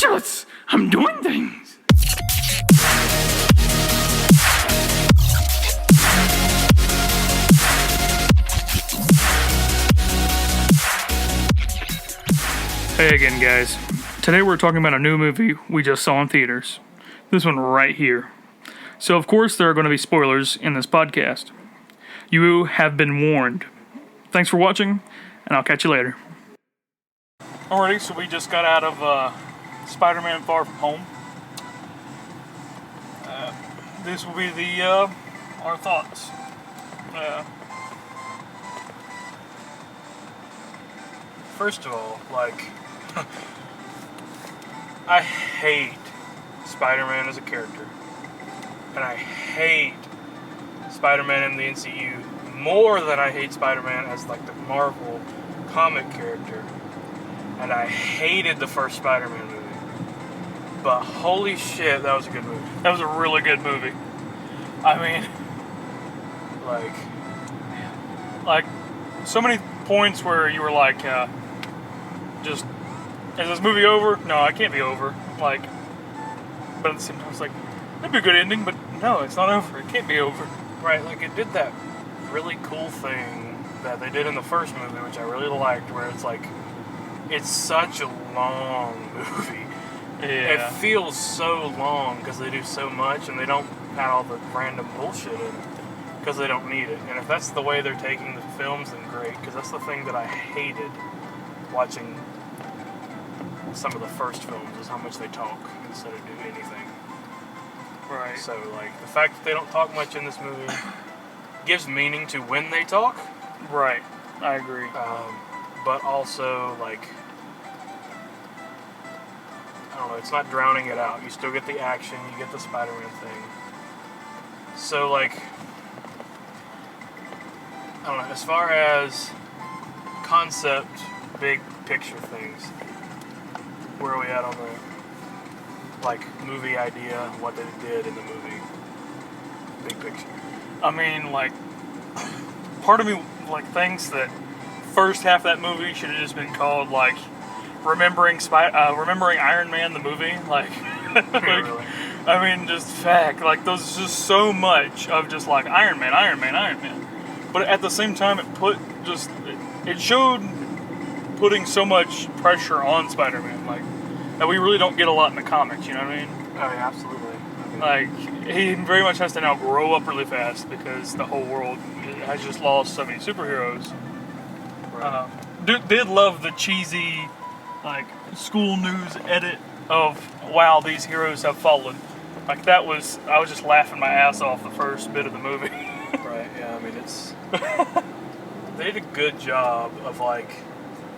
Giblets, I'm doing things. Hey again, guys. Today we're talking about a new movie we just saw in theaters. This one right here. So of course there are going to be spoilers in this podcast. You have been warned. Thanks for watching, and I'll catch you later. Alrighty, so we just got out of Spider-Man Far From Home. This will be our thoughts. First of all, I hate Spider-Man as a character. And I hate Spider-Man in the MCU more than I hate Spider-Man as the Marvel comic character. And I hated the first Spider-Man movie. But holy shit, that was a good movie. That was a really good movie. I mean, so many points where you were just, is this movie over? No, it can't be over. But at the same time, it's that'd be a good ending, but no, it's not over. It can't be over. Right, it did that really cool thing that they did in the first movie, which I really liked, where it's such a long movie. Yeah. It feels so long because they do so much and they don't add all the random bullshit in because they don't need it. And if that's the way they're taking the films, then great, because that's the thing that I hated watching some of the first films, is how much they talk instead of do anything. Right. So, the fact that they don't talk much in this movie gives meaning to when they talk. Right. I agree. But also, I don't know, it's not drowning it out. You still get the action, you get the Spider-Man thing. So, I don't know, as far as concept, big picture things, where are we at on the, movie idea, what they did in the movie, big picture? I mean, part of me, thinks that first half of that movie should have just been called, remembering Iron Man the movie, Really? I mean, just fact, there's just so much of just Iron Man. But at the same time, it showed putting so much pressure on Spider-Man, that we really don't get a lot in the comics, you know what I mean? Oh, yeah, absolutely. He very much has to now grow up really fast because the whole world has just lost so many superheroes. Right. Did love the cheesy, school news edit of, wow, these heroes have fallen. I was just laughing my ass off the first bit of the movie. Right, yeah, I mean, they did a good job of,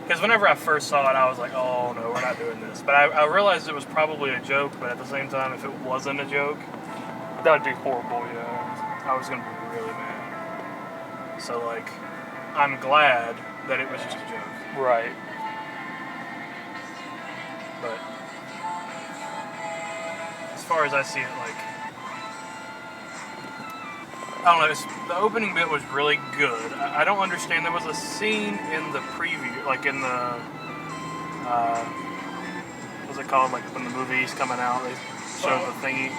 because whenever I first saw it, I was like, oh, no, we're not doing this. But I realized it was probably a joke, but at the same time, if it wasn't a joke, that would be horrible, yeah. I was going to be really mad. So, I'm glad that it was just a joke. Right. But as far as I see it, I don't know, the opening bit was really good. I don't understand. There was a scene in the preview, in the, what's it called? When the movie's coming out, they show the thingy.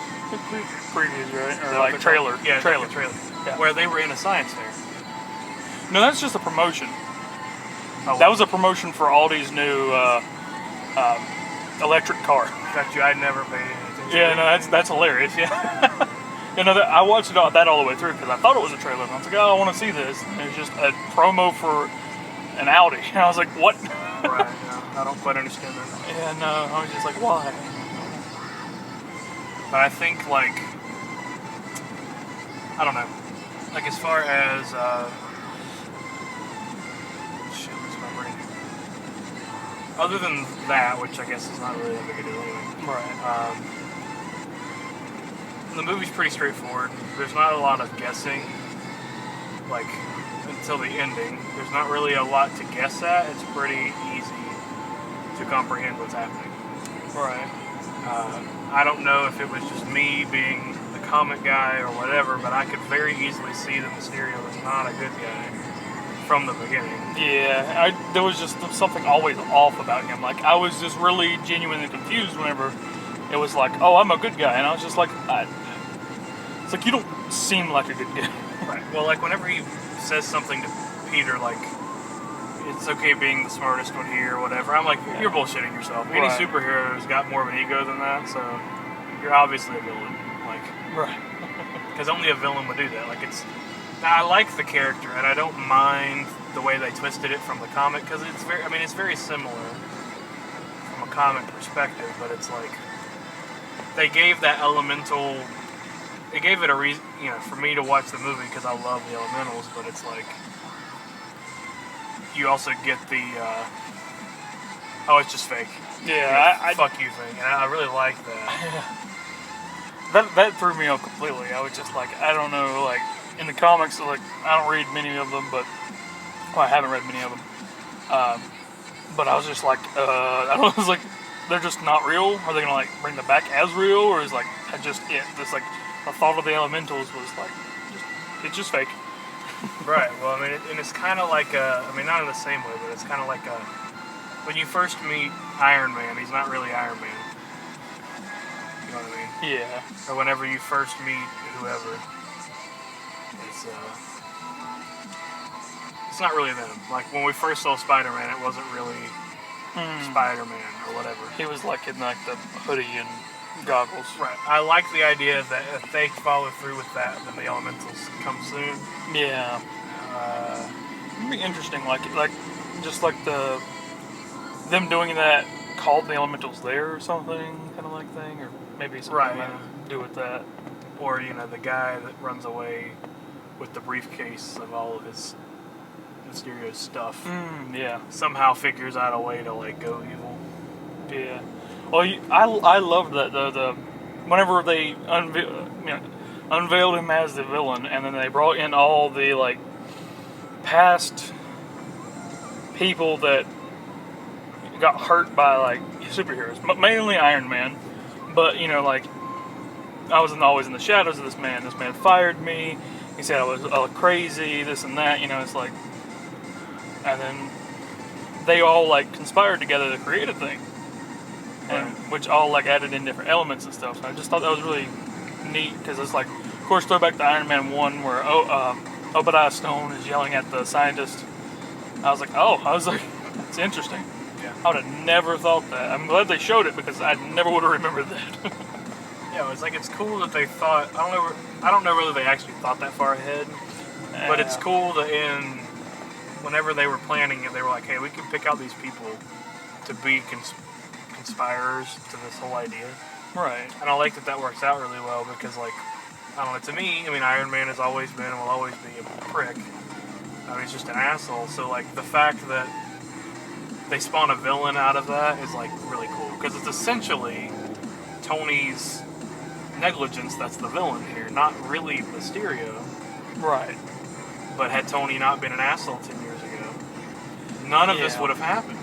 Previews, right? Or trailer. Yeah, trailer. Trailer. Yeah. Where they were in a science fair. No, that's just a promotion. Oh, that was a promotion for Aldi's new electric car. I'd never paid attention. Yeah, no, that's hilarious. Yeah. I watched that all the way through because I thought it was a trailer. And I was like, oh, I want to see this. And it's just a promo for an Audi. And I was like, what? Right, yeah, I don't quite understand that. Yeah, no, I was just like, why? But I think, I don't know. As far as, shit, what's my brain? Other than that, which I guess is not really that big a deal anyway. Right. The movie's pretty straightforward. There's not a lot of guessing, until the ending. There's not really a lot to guess at. It's pretty easy to comprehend what's happening. Right. I don't know if it was just me being the comic guy or whatever, but I could very easily see that Mysterio was not a good guy from the beginning. Yeah, there was just something always off about him. Like, I was just really genuinely confused whenever it was like, oh, I'm a good guy. And I was just like, it's like, you don't seem like a good guy. Right. Well, like, whenever he says something to Peter, like, it's okay being the smartest one here or whatever, I'm like, you're bullshitting yourself. Any Right. superhero's got more of an ego than that, so you're obviously a villain. Like, Right. because only a villain would do that. Like, I like the character, and I don't mind the way they twisted it from the comic, because it's very similar from a comic perspective, but it's like, they gave that elemental, they gave it a reason, for me to watch the movie, because I love the elementals, but it's like, you also get the, it's just fake. Yeah, fuck you thing, and I really like that. That threw me off completely. I was just like, I don't know, like, in the comics, like, I don't read many of them, I haven't read many of them. But I was just like, I don't know, it's like, they're just not real? Are they gonna, like, bring them back as real? Or is, like, this, like, the thought of the elementals was, like, it's just fake. Right, well, I mean, and it's kind of like not in the same way, but it's kind of like when you first meet Iron Man, he's not really Iron Man. You know what I mean? Yeah. Or whenever you first meet whoever, it's not really them. Like, when we first saw Spider-Man, it wasn't really Spider-Man or whatever. He was, like, in, like, the hoodie and goggles. Right. I like the idea that if they follow through with that, then the elementals come soon. Yeah. It'd be interesting, like just like them doing that, called the elementals there or something, kind of like thing, or maybe something to do with that. Or the guy that runs away with the briefcase of all of his Mysterio's stuff. Yeah. Somehow figures out a way to like go evil. Yeah. Well, I loved that though. Whenever they unveiled him as the villain, and then they brought in all the like past people that got hurt by like superheroes, mainly Iron Man. But like, I was always in the shadows of this man. This man fired me. He said I was crazy, this and that. It's like, and then they all like conspired together to create a thing. And which all like added in different elements and stuff. So I just thought that was really neat, because it's like, of course, throwback to Iron Man 1 where Obadiah Stone is yelling at the scientist. I was like, that's interesting. Yeah. I would have never thought that. I'm glad they showed it, because I never would have remembered that. Yeah, it's cool that they thought. I don't know whether they actually thought that far ahead, but it's cool that whenever they were planning it, they were like, hey, we can pick out these people to be conspirers to this whole idea. Right. And I like that works out really well, because, like, I don't know, to me, Iron Man has always been and will always be a prick. He's just an asshole. So, like, the fact that they spawn a villain out of that is, like, really cool. Because it's essentially Tony's negligence that's the villain here, not really Mysterio. Right. But had Tony not been an asshole 10 years ago, none of this would have happened.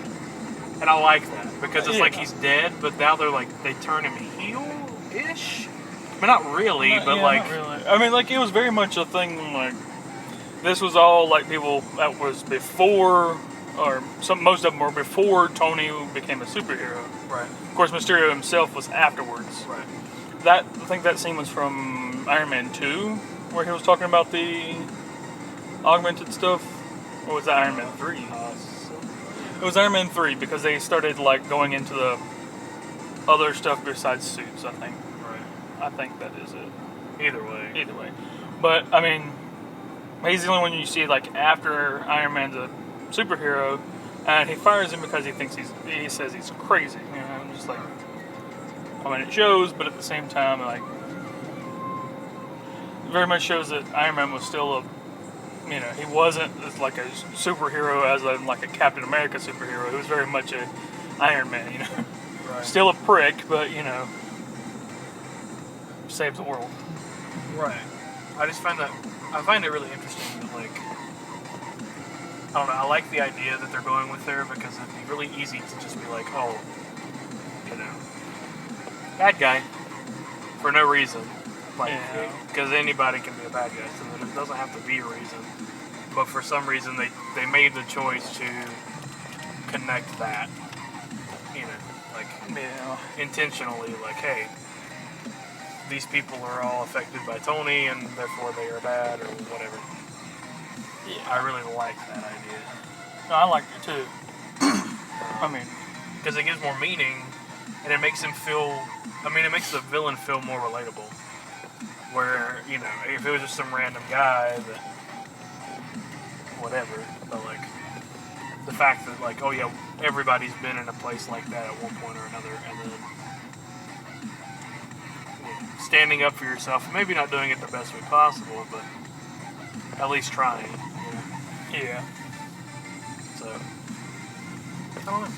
And I like that, because it's like he's dead, but now they turn him heel-ish? I mean, not really, but like... Not really. I mean, like, it was very much a thing, like, this was all, like, people that was before, or most of them were before Tony became a superhero. Right. Of course, Mysterio himself was afterwards. Right. I think that scene was from Iron Man 2, where he was talking about the augmented stuff. Or was that Iron Man 3? It was Iron Man 3, because they started like going into the other stuff besides suits, I think. Right. I think that is it. Either way. But, I mean, he's the only one you see like after Iron Man's a superhero, and he fires him because he says he's crazy. I'm just like, I mean, it shows, but at the same time, like, it very much shows that Iron Man was still he wasn't as like a superhero as like a Captain America superhero. He was very much a Iron Man, Right. Still a prick, but, saved the world. Right. I find it really interesting that, like, I don't know, I like the idea that they're going with there, because it'd be really easy to just be like, oh, bad guy for no reason. Like, because anybody can be a bad guy, so it doesn't have to be a reason. but for some reason they made the choice to connect that, you know, like intentionally, like, hey, these people are all affected by Tony and therefore they are bad or whatever. Yeah. I really like that idea. No, I like it too. I mean, because it gives more meaning and it makes him feel, I mean, it makes the villain feel more relatable. Where, you know, if it was just some random guy that, whatever, but like, the fact that, like, oh yeah, everybody's been in a place like that at one point or another, and then, you know, standing up for yourself, maybe not doing it the best way possible, but at least trying, you know? yeah. So, I don't know,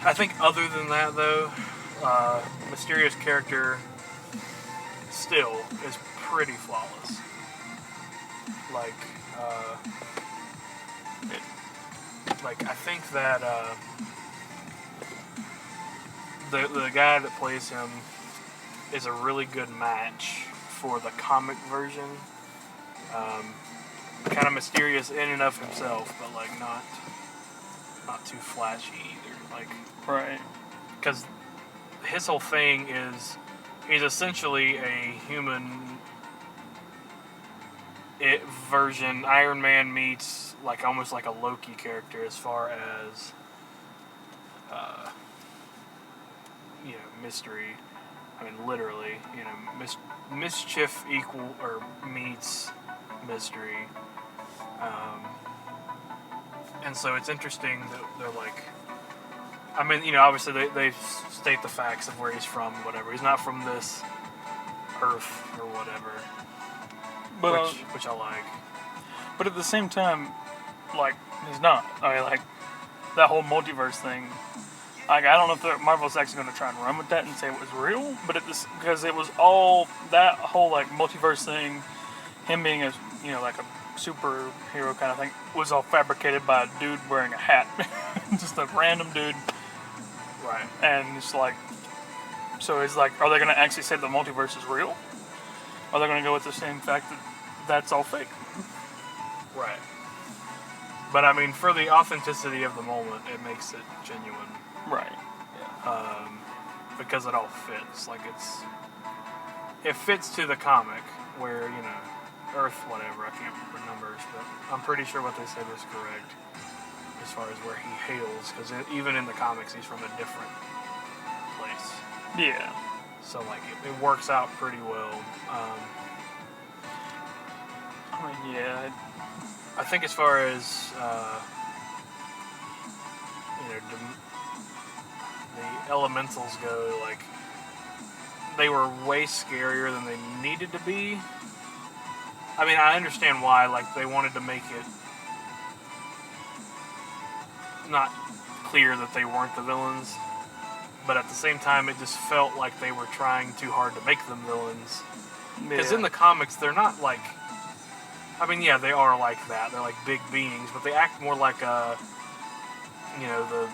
I think other than that, though, Mysterio's character still is pretty flawless. Like, I think that the guy that plays him is a really good match for the comic version. Kind of mysterious in and of himself, but like not too flashy either. Like, Right. because his whole thing is he's essentially a human version. Iron Man meets like almost like a Loki character as far as you know, mystery. I mean, literally, you know, mischief equal or meets mystery. And so it's interesting that they're like, I mean, you know, obviously they state the facts of where he's from, whatever. He's not from this Earth or whatever, But which I like. But at the same time, like, he's not. I mean, like, that whole multiverse thing. Like, I don't know if Marvel's actually going to try and run with that and say it was real, but because it was all that whole like multiverse thing, him being a, you know, like a superhero kind of thing, was all fabricated by a dude wearing a hat, just a random dude. Right. And it's like, so it's like, are they going to actually say the multiverse is real? Are they going to go with the same fact that that's all fake? Right. But I mean, for the authenticity of the moment, it makes it genuine. Right. Yeah. Because it all fits. Like it fits to the comic where, you know, Earth, whatever. I can't remember numbers, but I'm pretty sure what they said was correct as far as where he hails. Because even in the comics, he's from a different place. Yeah. So like it works out pretty well. I mean, yeah. I think as far as you know, the elementals go, like they were way scarier than they needed to be. I mean, I understand why. Like they wanted to make it not clear that they weren't the villains, but at the same time, it just felt like they were trying too hard to make them villains. Because in the comics, they're not like. I mean, yeah, they are like that. They're like big beings, but they act more like a, you know, the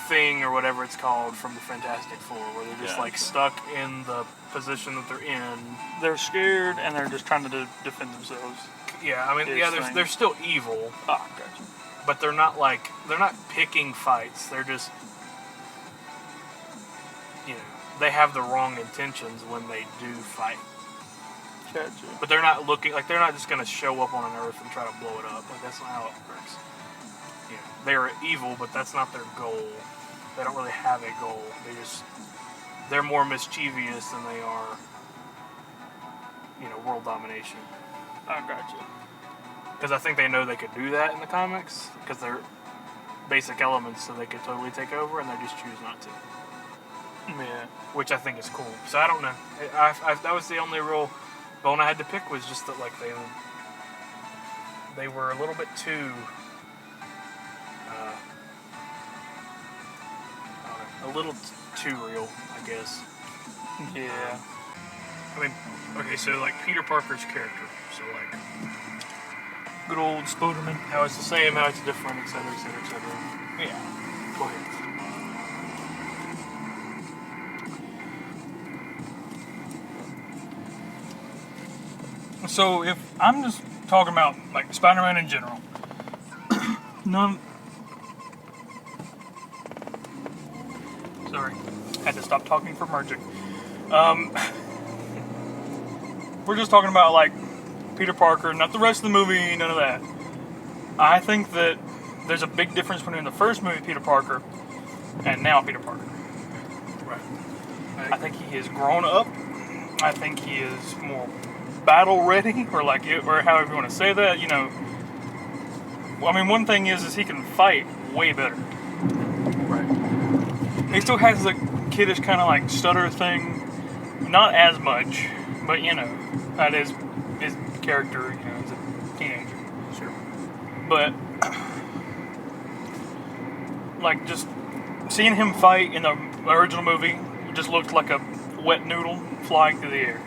Thing or whatever it's called from the Fantastic Four, where they're just like stuck in the position that they're in. They're scared and they're just trying to defend themselves. Yeah, I mean, yeah, they're still evil. Ah, gotcha. But they're not picking fights. They're just, you know, they have the wrong intentions when they do fight. Gotcha. But they're not they're not just going to show up on an Earth and try to blow it up. Like, that's not how it works. You know, they're evil, but that's not their goal. They don't really have a goal. They're more mischievous than they are, you know, world domination. I gotcha. Because I think they know they could do that in the comics, because they're basic elements, so they could totally take over, and they just choose not to. Yeah. Which I think is cool. So I don't know. That was the only real bone I had to pick, was just that, like, they were a little bit too too real, I guess. Yeah. I mean, okay, so like Peter Parker's character, so like Good old Spiderman. how it's the same, how it's different, etc., etc., etc. Yeah. Go ahead. So if I'm just talking about like Spider-Man in general. None. Sorry, had to stop talking for merging. We're just talking about like Peter Parker, not the rest of the movie, none of that. I think that there's a big difference between the first movie Peter Parker and now Peter Parker. Right. I think he has grown up. I think he is more battle ready, or or however you want to say that. You know, well, I mean, one thing is he can fight way better. Right. He still has the kiddish kind of like stutter thing, not as much, but you know, that is his character. You know, as a teenager. Sure. But like just seeing him fight in the original movie just looked like a wet noodle flying through the air.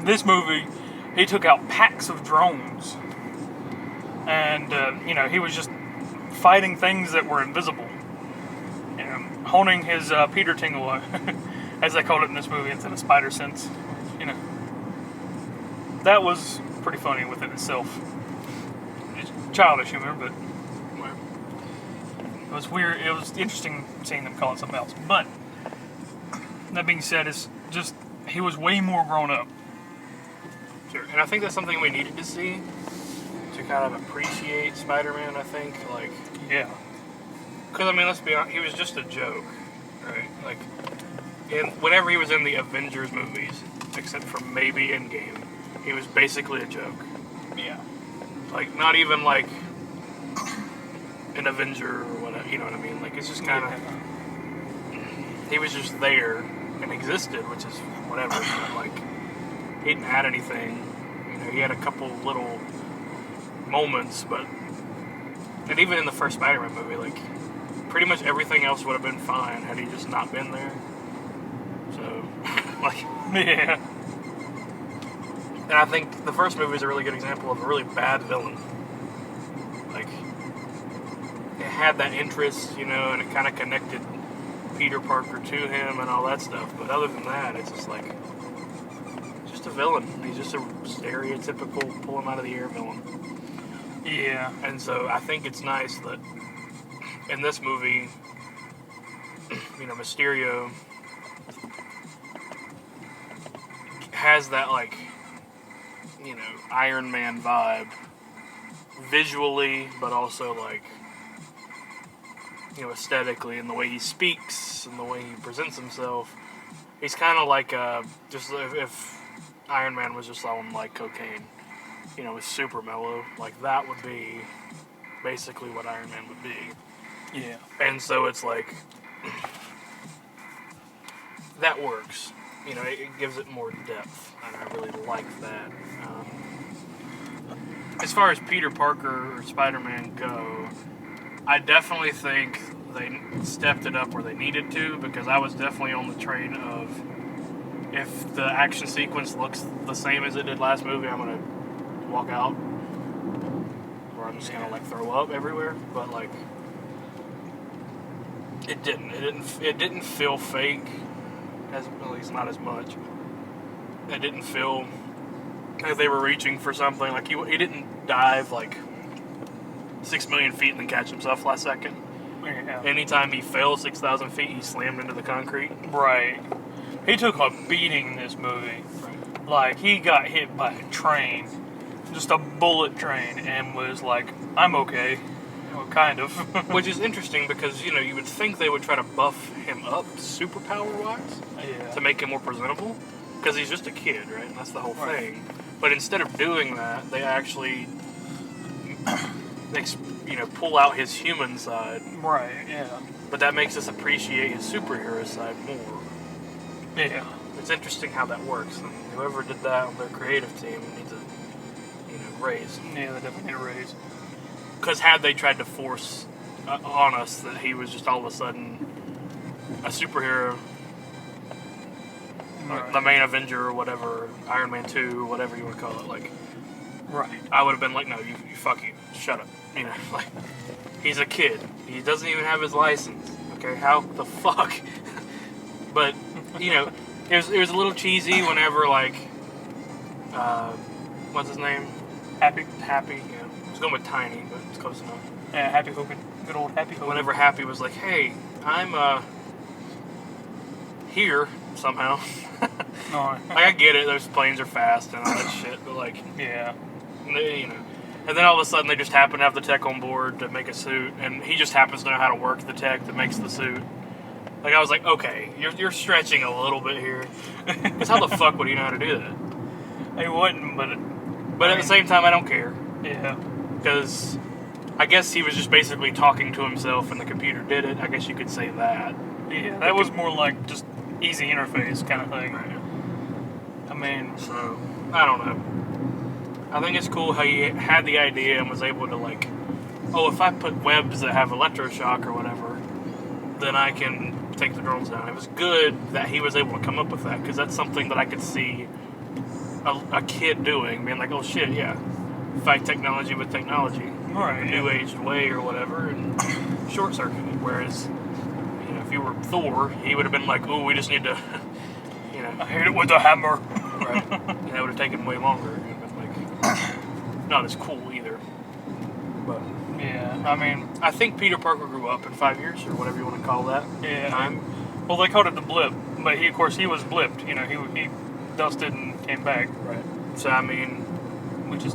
This movie, he took out packs of drones, and you know, he was just fighting things that were invisible. You know, honing his Peter Tingle, as they called it in this movie, instead of spider sense. You know, that was pretty funny within itself. It's childish humor, but it was weird. It was interesting seeing them call it something else. But that being said, it's just he was way more grown up. Sure, and I think that's something we needed to see to kind of appreciate Spider-Man. I think, like, Yeah. because I mean, let's be honest, he was just a joke, right? Like, whenever he was in the Avengers movies, except for maybe Endgame, he was basically a joke. Yeah. Like, not even like an Avenger or whatever. You know what I mean? Like, it's just kind of he was just there and existed, which is whatever. But, like, he didn't add anything. You know, he had a couple little moments, but and even in the first Spider-Man movie, like, pretty much everything else would have been fine had he just not been there. So, like, Yeah. and I think the first movie is a really good example of a really bad villain. Like, it had that interest, you know, and it kind of connected Peter Parker to him and all that stuff. But other than that, it's just like, just a villain. He's just a stereotypical pull him out of the air villain. Yeah. And so I think it's nice that in this movie, you know, Mysterio has that, like, you know, Iron Man vibe visually, but also, like, you know, aesthetically, and the way he speaks and the way he presents himself. He's kind of like just if Iron Man was just on, like, cocaine, you know, was super mellow, like, that would be basically what Iron Man would be. Yeah. And so it's like, that works. You know, it gives it more depth, and I really like that. As far as Peter Parker or Spider-Man go, I definitely think they stepped it up where they needed to, because I was definitely on the train of, if the action sequence looks the same as it did last movie, I'm going to walk out, or I'm just going to, like, throw up everywhere. But, like, it didn't feel fake, at least not as much. It didn't feel like they were reaching for something. Like, he didn't dive, like, 6 million feet and then catch himself last second. Yeah. Anytime he fell 6,000 feet, he slammed into the concrete. Right. He took a beating in this movie. Right. Like, he got hit by a train, just a bullet train, and was like, I'm okay. Well, kind of. Which is interesting because, you know, you would think they would try to buff him up superpower-wise to make him more presentable, because he's just a kid, right? And that's the whole thing. But instead of doing that, they actually, you know, pull out his human side. Right, yeah. But that makes us appreciate his superhero side more. Yeah. It's interesting how that works. And whoever did that on their creative team needs a, you know, raise. Yeah, they definitely need a raise. Because had they tried to force on us that he was just all of a sudden a superhero, Right. the main Avenger or whatever, Iron Man 2 or whatever you want to call it, like, Right. I would have been like, no, you fuck you, shut up. You know, like, he's a kid. He doesn't even have his license. Okay, how the fuck? But, you know, it was a little cheesy whenever, like, what's his name? Happy. Happy, yeah. I was going with Tiny, but it's close enough. Yeah, Happy Hogan. Good old Happy Hogan. Whenever Happy was like, hey, I'm here somehow. No. Like, I get it, those planes are fast and all that shit, but like, Yeah. you know. And then all of a sudden they just happen to have the tech on board to make a suit, and he just happens to know how to work the tech that makes the suit. Like, I was like, okay, you're stretching a little bit here. Because how the fuck would he know how to do that? He wouldn't, but... But at the same time, I don't care. Yeah. Because I guess he was just basically talking to himself and the computer did it. I guess you could say that. Yeah, that was more like just easy interface kind of thing. Right. I mean... So, I don't know. I think it's cool how he had the idea and was able to, like, oh, if I put webs that have electroshock or whatever, then I can take the drones down. It was good that he was able to come up with that, because that's something that I could see a kid doing, being like, oh shit, yeah, fight technology with technology, Right, new aged way or whatever, and short circuit it. Whereas, you know, if you were Thor, he would have been like, ooh, we just need to, you know, I hit it with a hammer. right? And that would have taken way longer. It would have been like not as cool either. But Yeah, I mean... I think Peter Parker grew up in 5 years, or whatever you want to call that. Yeah. Time. Well, they called it the blip, but of course, he was blipped. You know, he dusted and came back. Right. So, I mean, Which is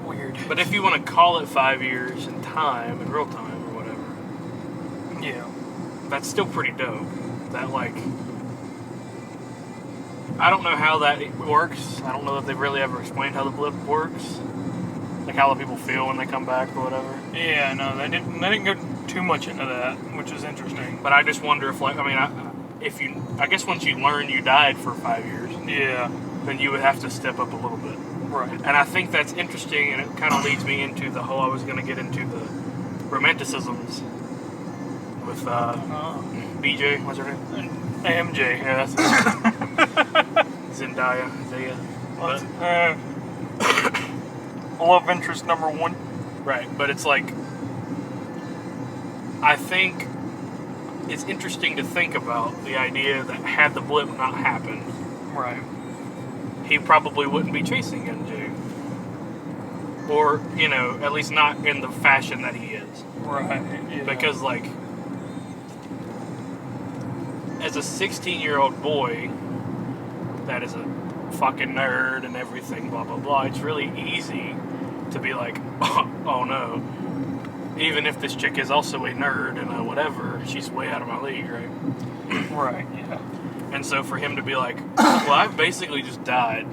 weird. but if you want to call it 5 years in time, in real time, or whatever, Yeah. that's still pretty dope. That, like, I don't know how that works. I don't know that they've really ever explained how the blip works. Like, how the people feel when they come back or whatever. Yeah, no, they didn't go too much into that, which is interesting. But I just wonder if, like, I mean, I guess once you learn you died for 5 years, Yeah. then you would have to step up a little bit. Right. And I think that's interesting, and it kind of leads me into the whole, I was going to get into the romanticisms with BJ, what's her name? AMJ. Yeah, that's Zendaya. What's love interest number one. Right, but it's like, I think it's interesting to think about the idea that had the blip not happened, Right. he probably wouldn't be chasing MJ. Or, you know, at least not in the fashion that he is. Right. Yeah. Because, like, as a 16-year-old boy that is a fucking nerd and everything, blah, blah, blah, it's really easy to be like, oh no, even if this chick is also a nerd and whatever, she's way out of my league, right? Right. Yeah. And so for him to be like, well, I've basically just died,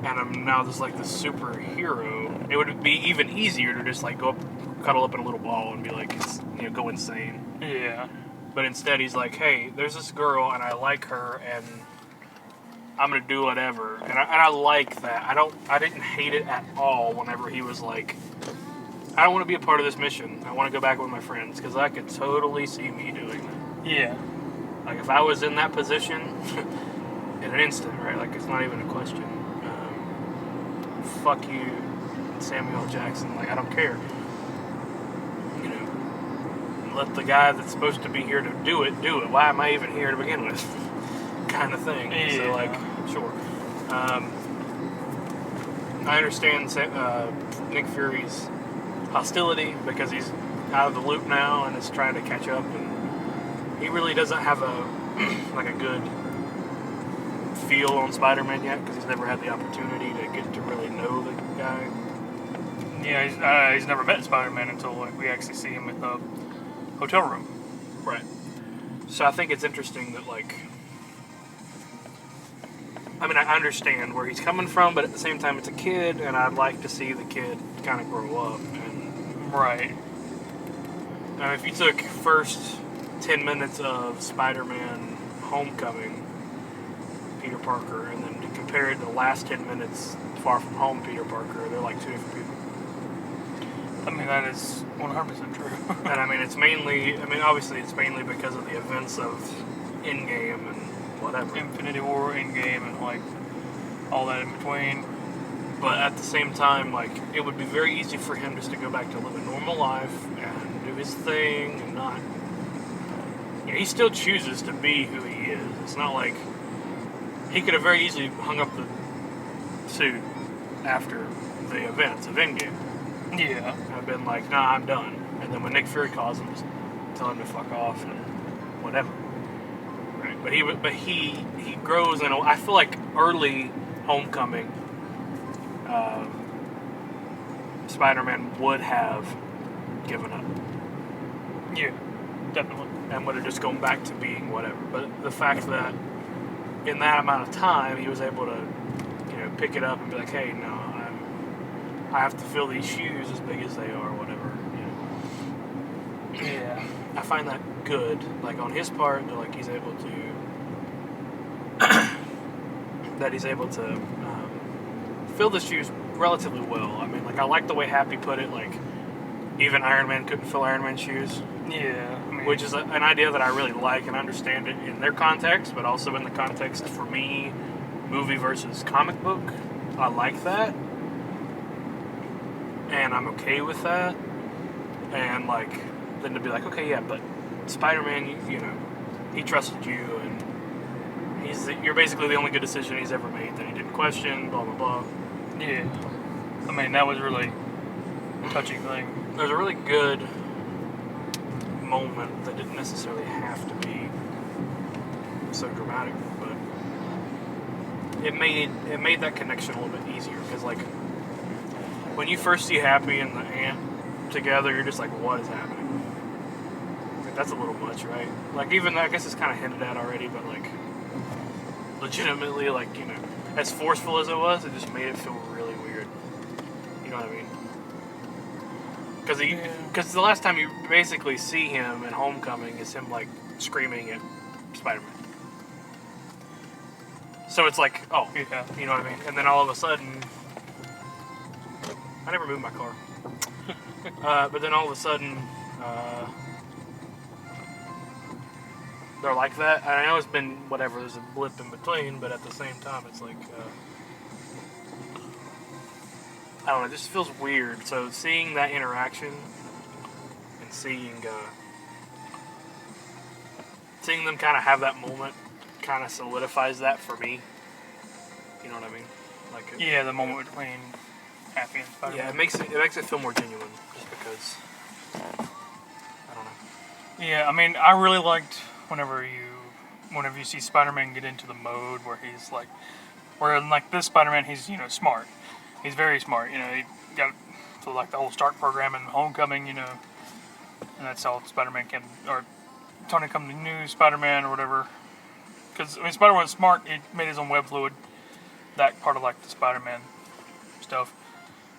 and I'm now just like this superhero, it would be even easier to just like go up, cuddle up in a little ball and be like, you know, go insane. Yeah. But instead he's like, hey, there's this girl and I like her and I'm gonna do whatever. And I like that. I didn't hate it at all whenever he was like, I don't want to be a part of this mission. I want to go back with my friends, because I could totally see me doing that. Yeah. Like, if I was in that position, in an instant, right? Like, it's not even a question. Fuck you, Samuel L. Jackson. Like, I don't care. You know, let the guy that's supposed to be here to do it. Why am I even here to begin with? Kind of thing. Yeah. So, like, sure. I understand Nick Fury's hostility because he's out of the loop now and is trying to catch up, and he really doesn't have a good feel on Spider-Man yet, because he's never had the opportunity to get to really know the guy. Yeah, he's never met Spider-Man until like we actually see him in the hotel room. Right. So I think it's interesting that, like, I mean, I understand where he's coming from, but at the same time, it's a kid, and I'd like to see the kid kind of grow up. And Right. if you took first 10 minutes of Spider-Man Homecoming, Peter Parker, and then compared to the last 10 minutes Far From Home Peter Parker, they're like two different people. I mean, that is 100% true. And I mean, obviously it's mainly because of the events of Endgame and whatever. Infinity War, Endgame, and like all that in between. But at the same time, like, it would be very easy for him just to go back to live a normal life and do his thing and not... You know, he still chooses to be who he is. It's not like he could have very easily hung up the suit after the events of Endgame. Yeah. I've been like, nah, I'm done. And then when Nick Fury calls him, just tell him to fuck off and whatever. Right. But he grows, and I feel like early Homecoming, Spider-Man would have given up. Yeah, definitely. And would have just gone back to being whatever. But the fact that in that amount of time he was able to, pick it up and be like, hey, no, I have to fill these shoes as big as they are, whatever. Yeah. I find that good, like on his part, that like he's able to fill the shoes relatively well. I mean, like I like the way Happy put it, like even Iron Man couldn't fill Iron Man's shoes. Yeah. I mean, Which is an idea that I really like and understand it in their context, but also in the context for me, movie versus comic book. I like that. And I'm okay with that. And like, then to be like, okay, yeah, but Spider-Man, he trusted you, and you're basically the only good decision he's ever made that he didn't question, blah, blah, blah. yeah. I mean, that was really a touching thing. There's a really good moment that didn't necessarily have to be so dramatic, but it made that connection a little bit easier, because like when you first see Happy and the Ant together, you're just like, what is happening? Like, that's a little much, right? Like, even I guess it's kind of hinted at already, but like legitimately, like, as forceful as it was, it just made it feel really weird. You know what I mean? Because the last time you basically see him in Homecoming is him like screaming at Spider-Man. So it's like, oh, Yeah. you know what I mean? And then all of a sudden, I never moved my car. But then all of a sudden, they're like that. And I know it's been whatever, there's a blip in between, but at the same time, it's like, I don't know, it just feels weird. So seeing that interaction and seeing them kind of have that moment kind of solidifies that for me. You know what I mean? Like, Yeah, the moment between Happy and Spider-Man. yeah, it makes it feel more genuine, just because. I don't know. Yeah, I mean, I really liked whenever you see Spider-Man get into the mode where he's like, where in like this Spider-Man, he's smart. He's very smart. He got to like the whole Stark program and Homecoming. And that's how Spider-Man came, or Tony come to new Spider-Man or whatever. Because Spider-Man was smart. He made his own web fluid. That part of like the Spider-Man stuff.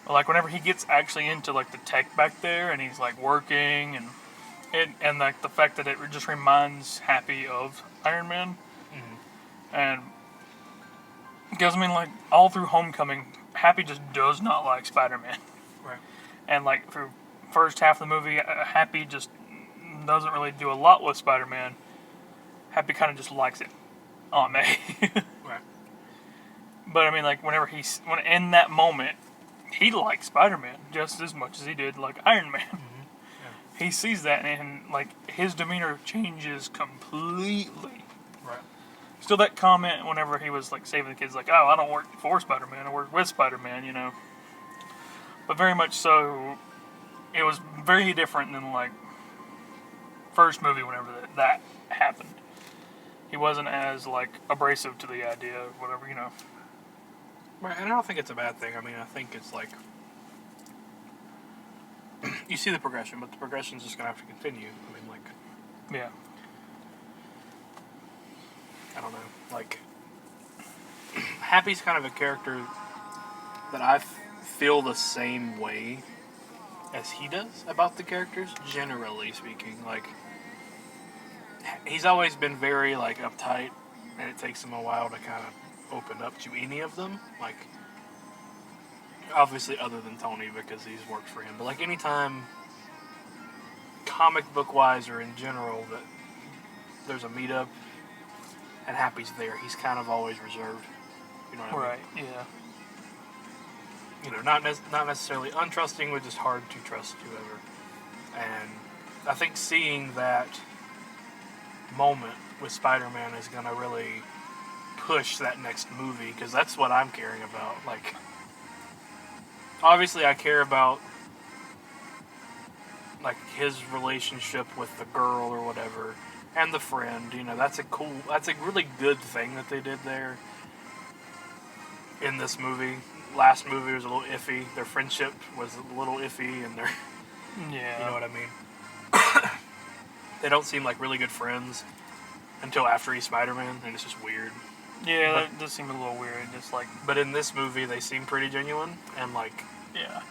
But like whenever he gets actually into like the tech back there and he's like working and like the fact that it just reminds Happy of Iron Man. Mm-hmm. And because I mean like all through Homecoming, Happy just does not like Spider-Man. Right. And like through first half of the movie, Happy just doesn't really do a lot with Spider-Man. Happy kind of just likes it. Aunt May. Right. But I mean, like when in that moment, he liked Spider-Man just as much as he did like Iron Man. Mm-hmm. Yeah. He sees that and like his demeanor changes completely. Right. Still, that comment whenever he was like saving the kids, like, "Oh, I don't work for Spider-Man. I work with Spider-Man," But very much so, it was very different than like first movie whenever that happened. He wasn't as like abrasive to the idea of whatever. Right, and I don't think it's a bad thing. I mean, I think it's like you see the progression, but the progression's just gonna have to continue. I mean, like, Yeah. I don't know, like Happy's kind of a character that I feel the same way as he does about the characters, generally speaking. Like, he's always been very like uptight, and it takes him a while to kind of open up to any of them. Like, obviously other than Tony, because he's worked for him, but like anytime comic book wise or in general that there's a meetup and Happy's there, he's kind of always reserved. You know what I mean? Right. Yeah. Not necessarily untrusting, but just hard to trust whoever. And I think seeing that moment with Spider-Man is going to really push that next movie, because that's what I'm caring about. Like, obviously I care about like his relationship with the girl or whatever, and the friend. You know, that's a really good thing that they did there in this movie. Last movie was a little iffy. Their friendship was a little iffy, and their, Yeah. you know what I mean. They don't seem like really good friends until after he's Spider-Man, and it's just weird. Yeah, that does seem a little weird. Just like, But in this movie, they seem pretty genuine, and like yeah,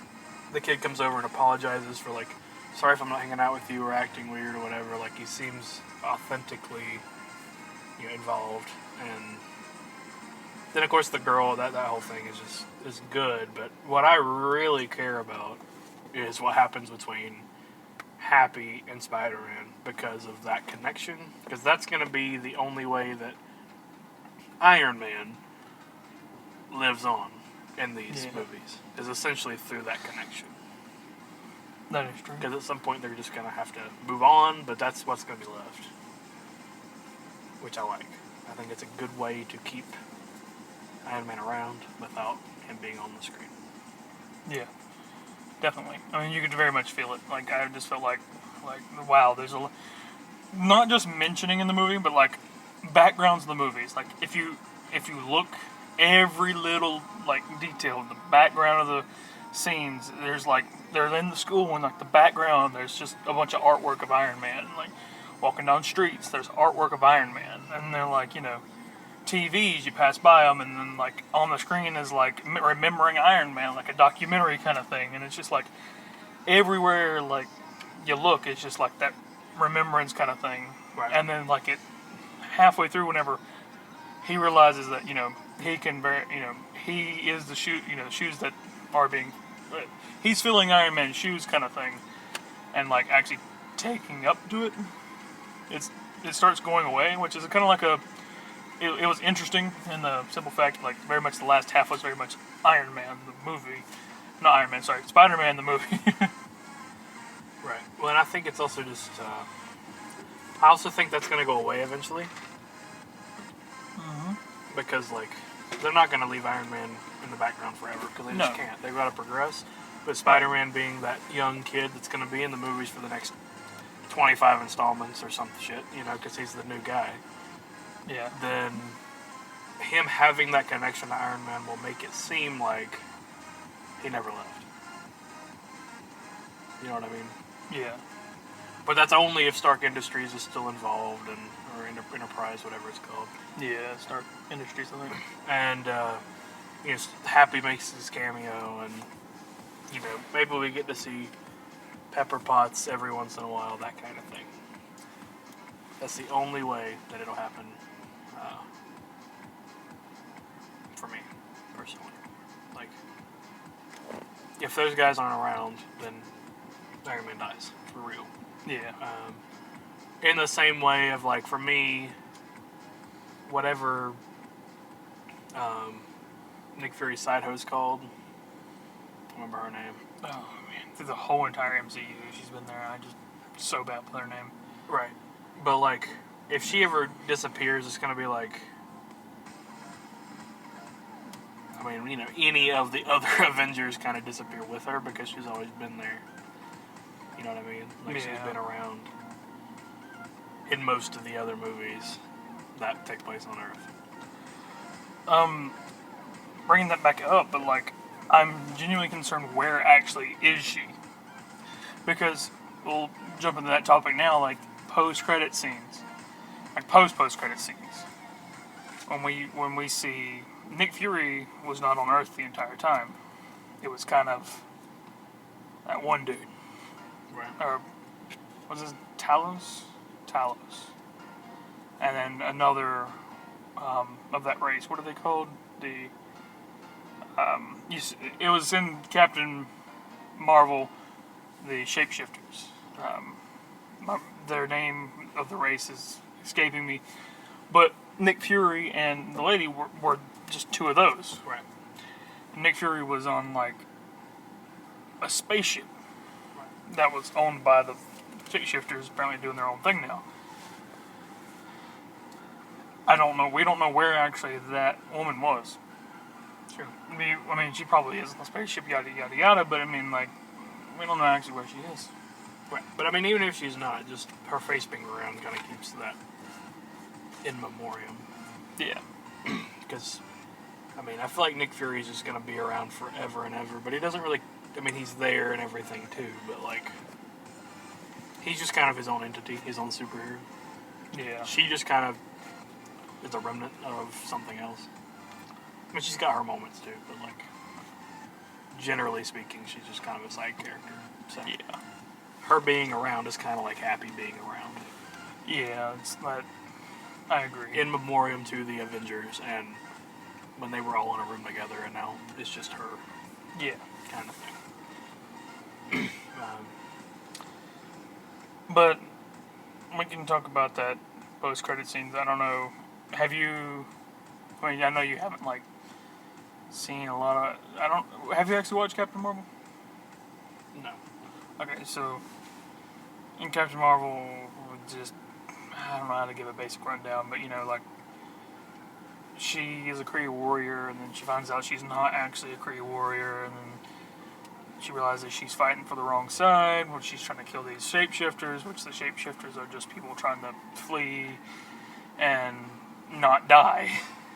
the kid comes over and apologizes for like, sorry if I'm not hanging out with you or acting weird or whatever. Like, he seems authentically, you know, involved. And then of course the girl, that whole thing is good. But what I really care about is what happens between Happy and Spider-Man, because of that connection. Because that's going to be the only way that Iron Man lives on in these movies, is essentially through that connection. that is true. Because at some point they're just going to have to move on, but that's what's going to be left. Which I like. I think it's a good way to keep Iron Man around without him being on the screen. Yeah, definitely. I mean, you could very much feel it. Like, I just felt like wow, there's not just mentioning in the movie, but like backgrounds in the movies. Like, if you look, every little like detail in the background of the scenes, there's like, they're in the school and like the background, there's just a bunch of artwork of Iron Man. Like, walking down streets, there's artwork of Iron Man, and they're like, you know, TVs, you pass by them, and then like on the screen is like remembering Iron Man, like a documentary kind of thing, and it's just like everywhere like you look, it's just like that remembrance kind of thing. Right. And then like it halfway through, whenever he realizes that, you know, he can he is the shoe, you know, shoes that are being, he's filling Iron Man's shoes kind of thing, and like actually taking up to it, it starts going away, which is kind of like it was interesting in the simple fact, like, very much the last half was very much Iron Man the movie, not Iron Man, sorry, Spider-Man the movie. Right. Well, and I think it's also just, I also think that's going to go away eventually. Mm-hmm. Because, like, they're not going to leave Iron Man in the background forever, because they just can't. They've got to progress. But Spider-Man being that young kid that's going to be in the movies for the next 25 installments or some shit, you know, because he's the new guy. Yeah. Then him having that connection to Iron Man will make it seem like he never left. You know what I mean? Yeah. But that's only if Stark Industries is still involved, or Enterprise, whatever it's called. Yeah, Stark Industries, I think. And you know, Happy makes his cameo, and you know, maybe we get to see Pepper Potts every once in a while, that kind of thing. That's the only way that it'll happen for me, personally. Like, if those guys aren't around, then Iron Man dies, for real. Yeah. In the same way of, like, for me, whatever Nick Fury's side host called, I don't remember her name. Oh, man. Through the whole entire MCU, she's been there. I just so bad with her name. Right. But, like, if she ever disappears, it's going to be like, I mean, you know, any of the other Avengers kind of disappear with her, because she's always been there. You know what I mean? Like, she's been around in most of the other movies that take place on Earth. Bringing that back up, but like, I'm genuinely concerned, where actually is she? Because we'll jump into that topic now, like post-credit scenes, like post-credit scenes. When we see Nick Fury was not on Earth the entire time. It was kind of that one dude. Right. Or was it Talos? Talos. And then another of that race. What are they called? It was in Captain Marvel, the Shapeshifters. Their name of the race is escaping me. But Nick Fury and the lady were just two of those. Right. Nick Fury was on, like, a spaceship that was owned by the Shapeshifters, apparently doing their own thing now. I don't know. We don't know where actually that woman was. True. I mean, she probably is in the spaceship, yada yada yada. But I mean, like, we don't know actually where she is. Right. But I mean, even if she's not, just her face being around kind of keeps that in memoriam. Yeah. Because, I mean, I feel like Nick Fury is just going to be around forever and ever, but he doesn't really. I mean, he's there and everything too, but like, he's just kind of his own entity, his own superhero. Yeah. She just kind of is a remnant of something else. I mean, she's got her moments too, but like, generally speaking, she's just kind of a side character. So Yeah. her being around is kind of like Happy being around. Yeah. It's not. I agree. In memoriam to the Avengers and when they were all in a room together, and now it's just her Yeah. kind of thing. But we can talk about that post-credit scenes. I don't know. Have you? I mean, I know you haven't like seen a lot of. I don't. Have you actually watched Captain Marvel? No. Okay, so in Captain Marvel, just I don't know how to give a basic rundown, but you know, like she is a Kree warrior, and then she finds out she's not actually a Kree warrior, and then she realizes she's fighting for the wrong side, which she's trying to kill these shapeshifters, which the shapeshifters are just people trying to flee and not die.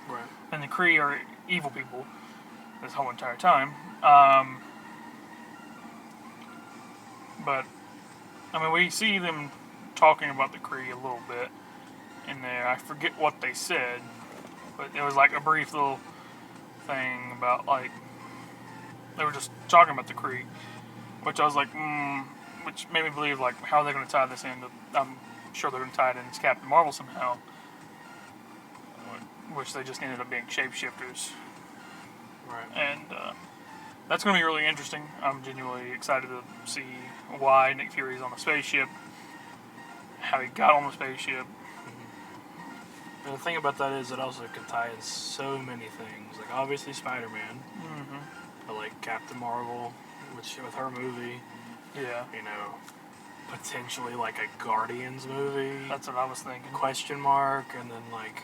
Right. And the Kree are evil people this whole entire time. But, I mean, we see them talking about the Kree a little bit in there. I forget what they said, but it was like a brief little thing about, like, they were just talking about the Kree, which I was like, which made me believe, like, how are they going to tie this in? I'm sure they're going to tie it in as Captain Marvel somehow, which they just ended up being shapeshifters. Right. And that's going to be really interesting. I'm genuinely excited to see why Nick Fury's on the spaceship, how he got on the spaceship. And the thing about that is it also can tie in so many things. Like, obviously Spider-Man, but like Captain Marvel, which with her movie, Yeah, you know, potentially like a Guardians movie. that's what I was thinking. Question mark, and then like,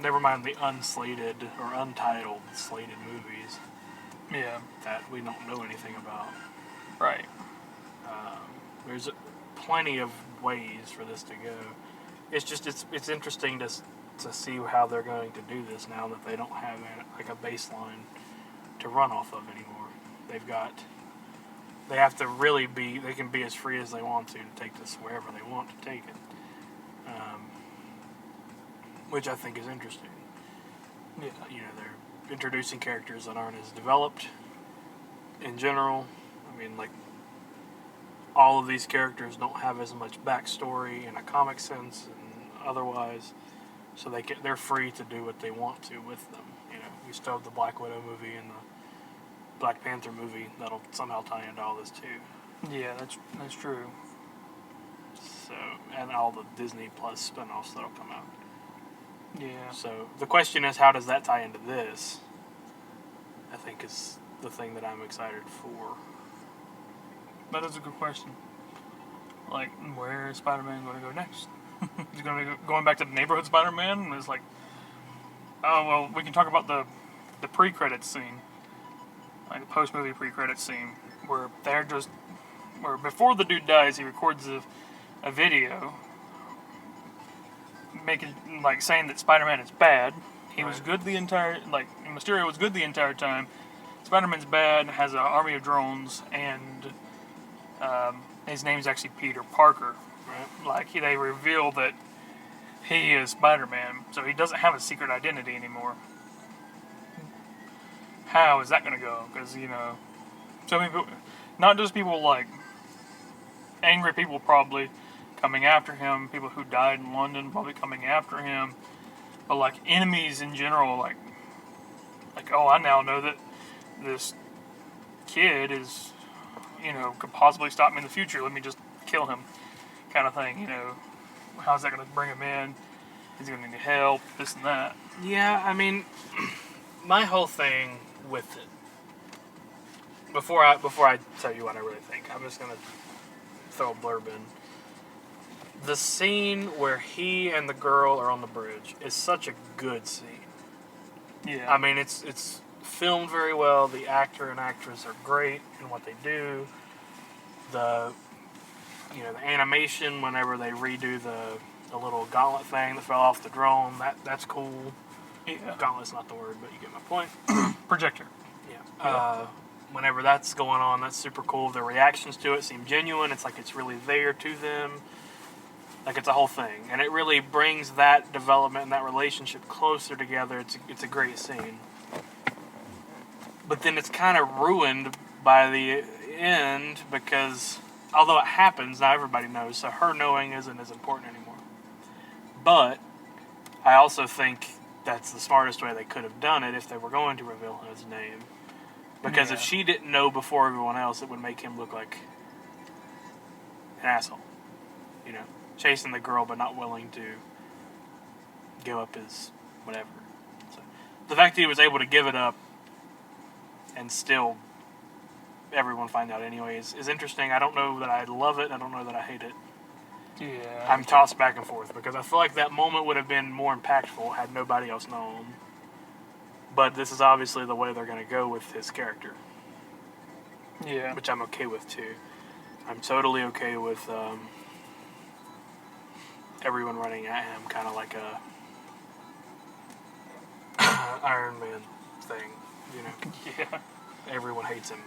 never mind the unslated or untitled slated movies Yeah, that we don't know anything about. right. There's plenty of ways for this to go. It's just it's interesting to see how they're going to do this now that they don't have like a baseline to run off of anymore. They have to really be, they can be as free as they want to take this wherever they want to take it, which I think is interesting. Yeah, You know, they're introducing characters that aren't as developed in general. I mean, like, all of these characters don't have as much backstory in a comic sense and otherwise, so they're free to do what they want to with them. You know, we still have the Black Widow movie and the Black Panther movie that'll somehow tie into all this too. yeah, that's true. So, and all the Disney Plus spin-offs that'll come out. Yeah, So the question is, how does that tie into this? I think is the thing that I'm excited for. that is a good question. Like, where is Spider-Man going to go next? Is he going to be going back to the neighborhood Spider-Man? And it's like, oh well, we can talk about the pre-credits scene, like the post-movie pre-credits scene, where where before the dude dies, he records a video, saying that Spider-Man is bad. He was Right. good Mysterio was good the entire time. Spider-Man's bad, has an army of drones, and his name's actually Peter Parker. Right. Like, they reveal that he is Spider-Man, so he doesn't have a secret identity anymore. How is that going to go? Because, you know, so many people, not just people like angry people probably coming after him, people who died in London probably coming after him, but like enemies in general, like oh, I now know that this kid is, you know, could possibly stop me in the future. Let me just kill him, kind of thing. You know, how's that going to bring him in? He's going to need help, this and that. Yeah, I mean, my whole thing with it. Before I tell you what I really think, I'm just gonna throw a blurb in. The scene where he and the girl are on the bridge is such a good scene. Yeah. I mean, it's filmed very well. The actor and actress are great in what they do. The the animation whenever they redo the little gauntlet thing that fell off the drone, that's cool. Yeah. Gauntlet's not the word, but you get my point. Projector. Yeah. Whenever that's going on, that's super cool. Their reactions to it seem genuine. It's like it's really there to them. Like it's a whole thing, and it really brings that development and that relationship closer together. It's a great scene. But then it's kind of ruined by the end because although it happens, not everybody knows, so her knowing isn't as important anymore. But I also think that's the smartest way they could have done it if they were going to reveal his name. Because if she didn't know before everyone else, it would make him look like an asshole. Chasing the girl but not willing to give up his whatever. So, the fact that he was able to give it up and still everyone find out anyways is interesting. I don't know that I love it. I don't know that I hate it. Yeah. I'm tossed back and forth because I feel like that moment would have been more impactful had nobody else known. But this is obviously the way they're going to go with his character. Yeah. Which I'm okay with too. I'm totally okay with everyone running at him, kind of like a Iron Man thing, Yeah. Everyone hates him.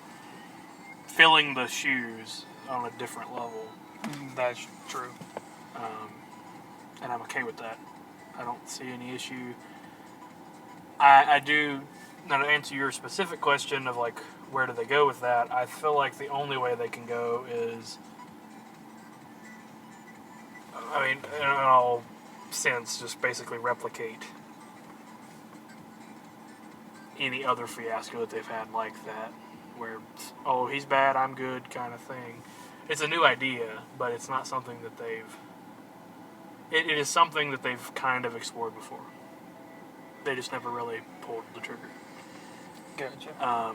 Filling the shoes on a different level. That's true. And I'm okay with that. I don't see any issue. I do, now to answer your specific question of like, where do they go with that, I feel like the only way they can go is, I mean, in all sense, just basically replicate any other fiasco that they've had like that, where, oh, he's bad, I'm good kind of thing. It's a new idea, but it's not something that it is something that they've kind of explored before. They just never really pulled the trigger. Gotcha. I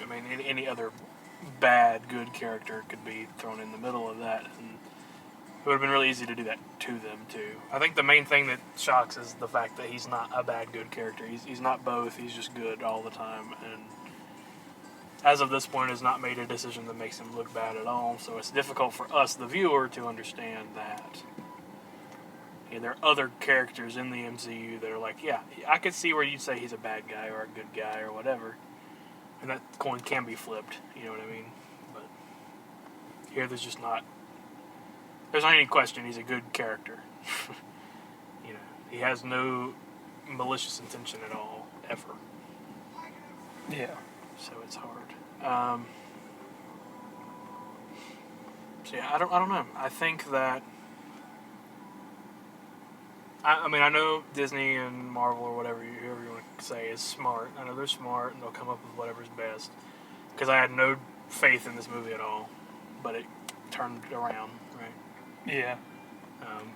mean, any other bad, good character could be thrown in the middle of that, and it would have been really easy to do that to them, too. I think the main thing that shocks is the fact that he's not a bad, good character. He's not both. He's just good all the time, and as of this point has not made a decision that makes him look bad at all, so it's difficult for us, the viewer, to understand that. There are other characters in the MCU that are like, yeah, I could see where you'd say he's a bad guy or a good guy or whatever. And that coin can be flipped, you know what I mean? But here there's not any question he's a good character. He has no malicious intention at all, ever. Yeah. So it's hard. So yeah, I don't know. I think that I mean, I know Disney and Marvel or whoever you want to say is smart. I know they're smart and they'll come up with whatever's best. Because I had no faith in this movie at all, but it turned around, right? Yeah.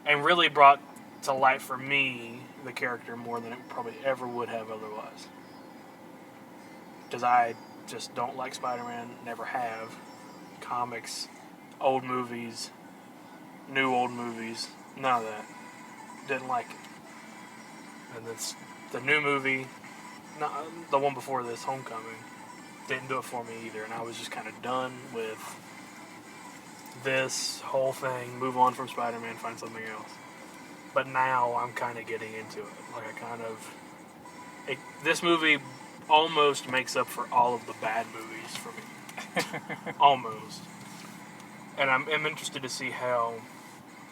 And really brought to light for me the character more than it probably ever would have otherwise. Because I just don't like Spider-Man, never have. Comics, old movies, new old movies, none of that. Didn't like it. And the new movie, not the one before this, Homecoming, didn't do it for me either. And I was just kind of done with this whole thing, move on from Spider-Man, find something else. But now I'm kind of getting into it. Like this movie almost makes up for all of the bad movies for me. Almost. And I'm interested to see how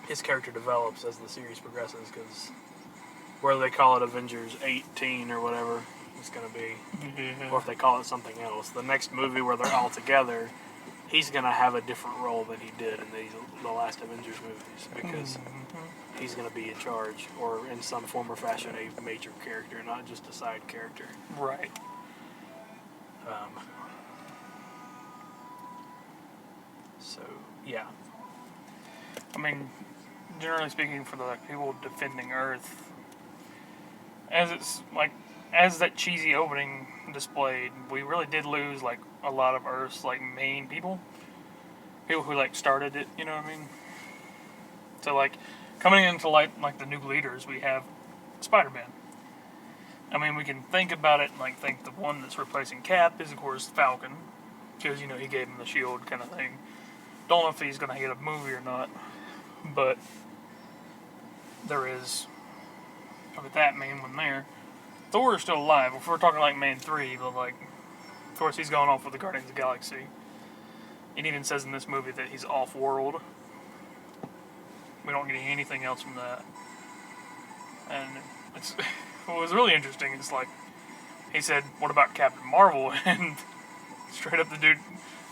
his character develops as the series progresses, because whether they call it Avengers 18 or whatever it's going to be, or if they call it something else, the next movie where they're all together, he's going to have a different role than he did in the last Avengers movies, because he's going to be in charge, or in some form or fashion a major character, not just a side character. Right. So, yeah. I mean, generally speaking, for the people defending Earth, as it's like as that cheesy opening displayed, we really did lose like a lot of Earth's like main people who like started it. You know what I mean? So like coming into like the new leaders, we have Spider-Man. I mean, we can think about it and like think the one that's replacing Cap is of course Falcon, because he gave him the shield kind of thing. Don't know if he's gonna get a movie or not, but there is with that main one there. Thor is still alive. If we're talking like main three, but like, of course he's going off with the Guardians of the Galaxy. It even says in this movie that he's off-world. We don't get anything else from that. And what was really interesting is like, he said, "What about Captain Marvel?" And straight up the dude,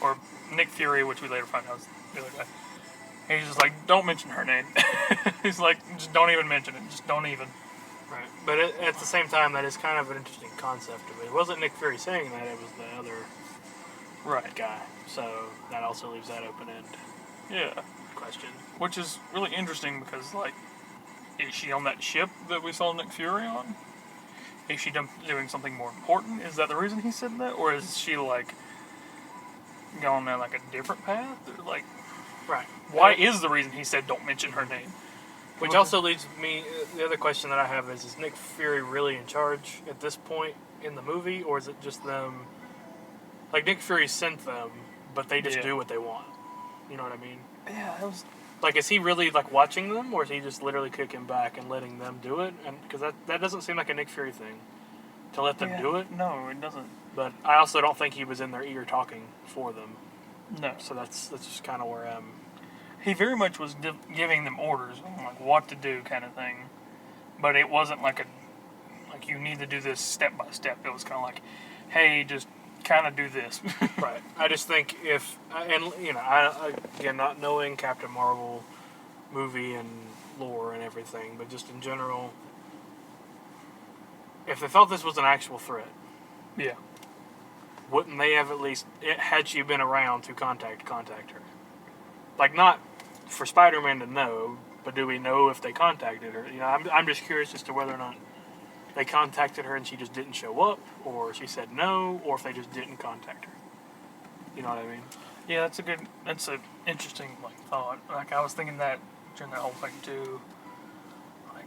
or Nick Fury, which we later find out is the other guy. He's just like, "Don't mention her name." He's like, "Just don't even mention it. Just don't even." Right. But at the same time, that is kind of an interesting concept. It wasn't Nick Fury saying that; it was the other guy. So that also leaves that open-end Yeah. question. Which is really interesting because, like, is she on that ship that we saw Nick Fury on? Is she doing something more important? Is that the reason he said that? Or is she, like, going down, like, a different path? Or, like, Right. why is the reason he said don't mention her name? Which also leads me, the other question that I have is Nick Fury really in charge at this point in the movie, or is it just them? Like, Nick Fury sent them, but they just do what they want. You know what I mean? Yeah, that was... Like, is he really, like, watching them, or is he just literally kicking back and letting them do it? And because that doesn't seem like a Nick Fury thing, to let them do it. No, it doesn't. But I also don't think he was in their ear talking for them. No. So that's just kind of where I'm... He very much was giving them orders on, like, what to do kind of thing. But it wasn't like like, you need to do this step by step. It was kind of like, hey, just kind of do this. Right. I just think and I again, not knowing Captain Marvel movie and lore and everything, but just in general, if they thought this was an actual threat, Yeah. wouldn't they have at least, had she been around to contact her? Like, not for Spider-Man to know, but do we know if they contacted her? I'm just curious as to whether or not they contacted her and she just didn't show up, or she said no, or if they just didn't contact her. You know what I mean? Yeah, that's an interesting, like, thought. Like, I was thinking that during that whole thing, too. Like,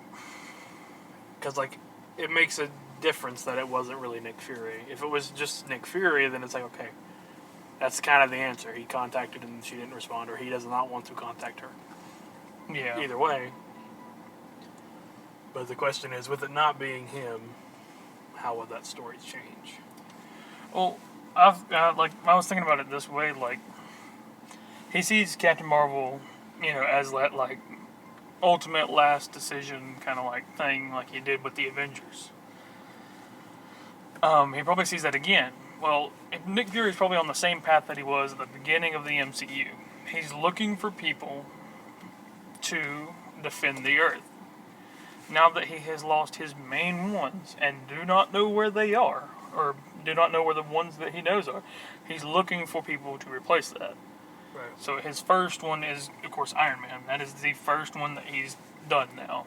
because, like, it makes a difference that it wasn't really Nick Fury. If it was just Nick Fury, then it's like, okay, that's kind of the answer. He contacted and she didn't respond, or he does not want to contact her. yeah. Either way. But the question is, with it not being him, how would that story change? Well, I was thinking about it this way, like, he sees Captain Marvel, as that, like, ultimate last decision kind of, like, thing, like he did with the Avengers. He probably sees that again. Well, Nick Fury's probably on the same path that he was at the beginning of the MCU. He's looking for people to defend the Earth. Now that he has lost his main ones and do not know where they are, or do not know where the ones that he knows are, he's looking for people to replace that. Right. So his first one is, of course, Iron Man. That is the first one that he's done now.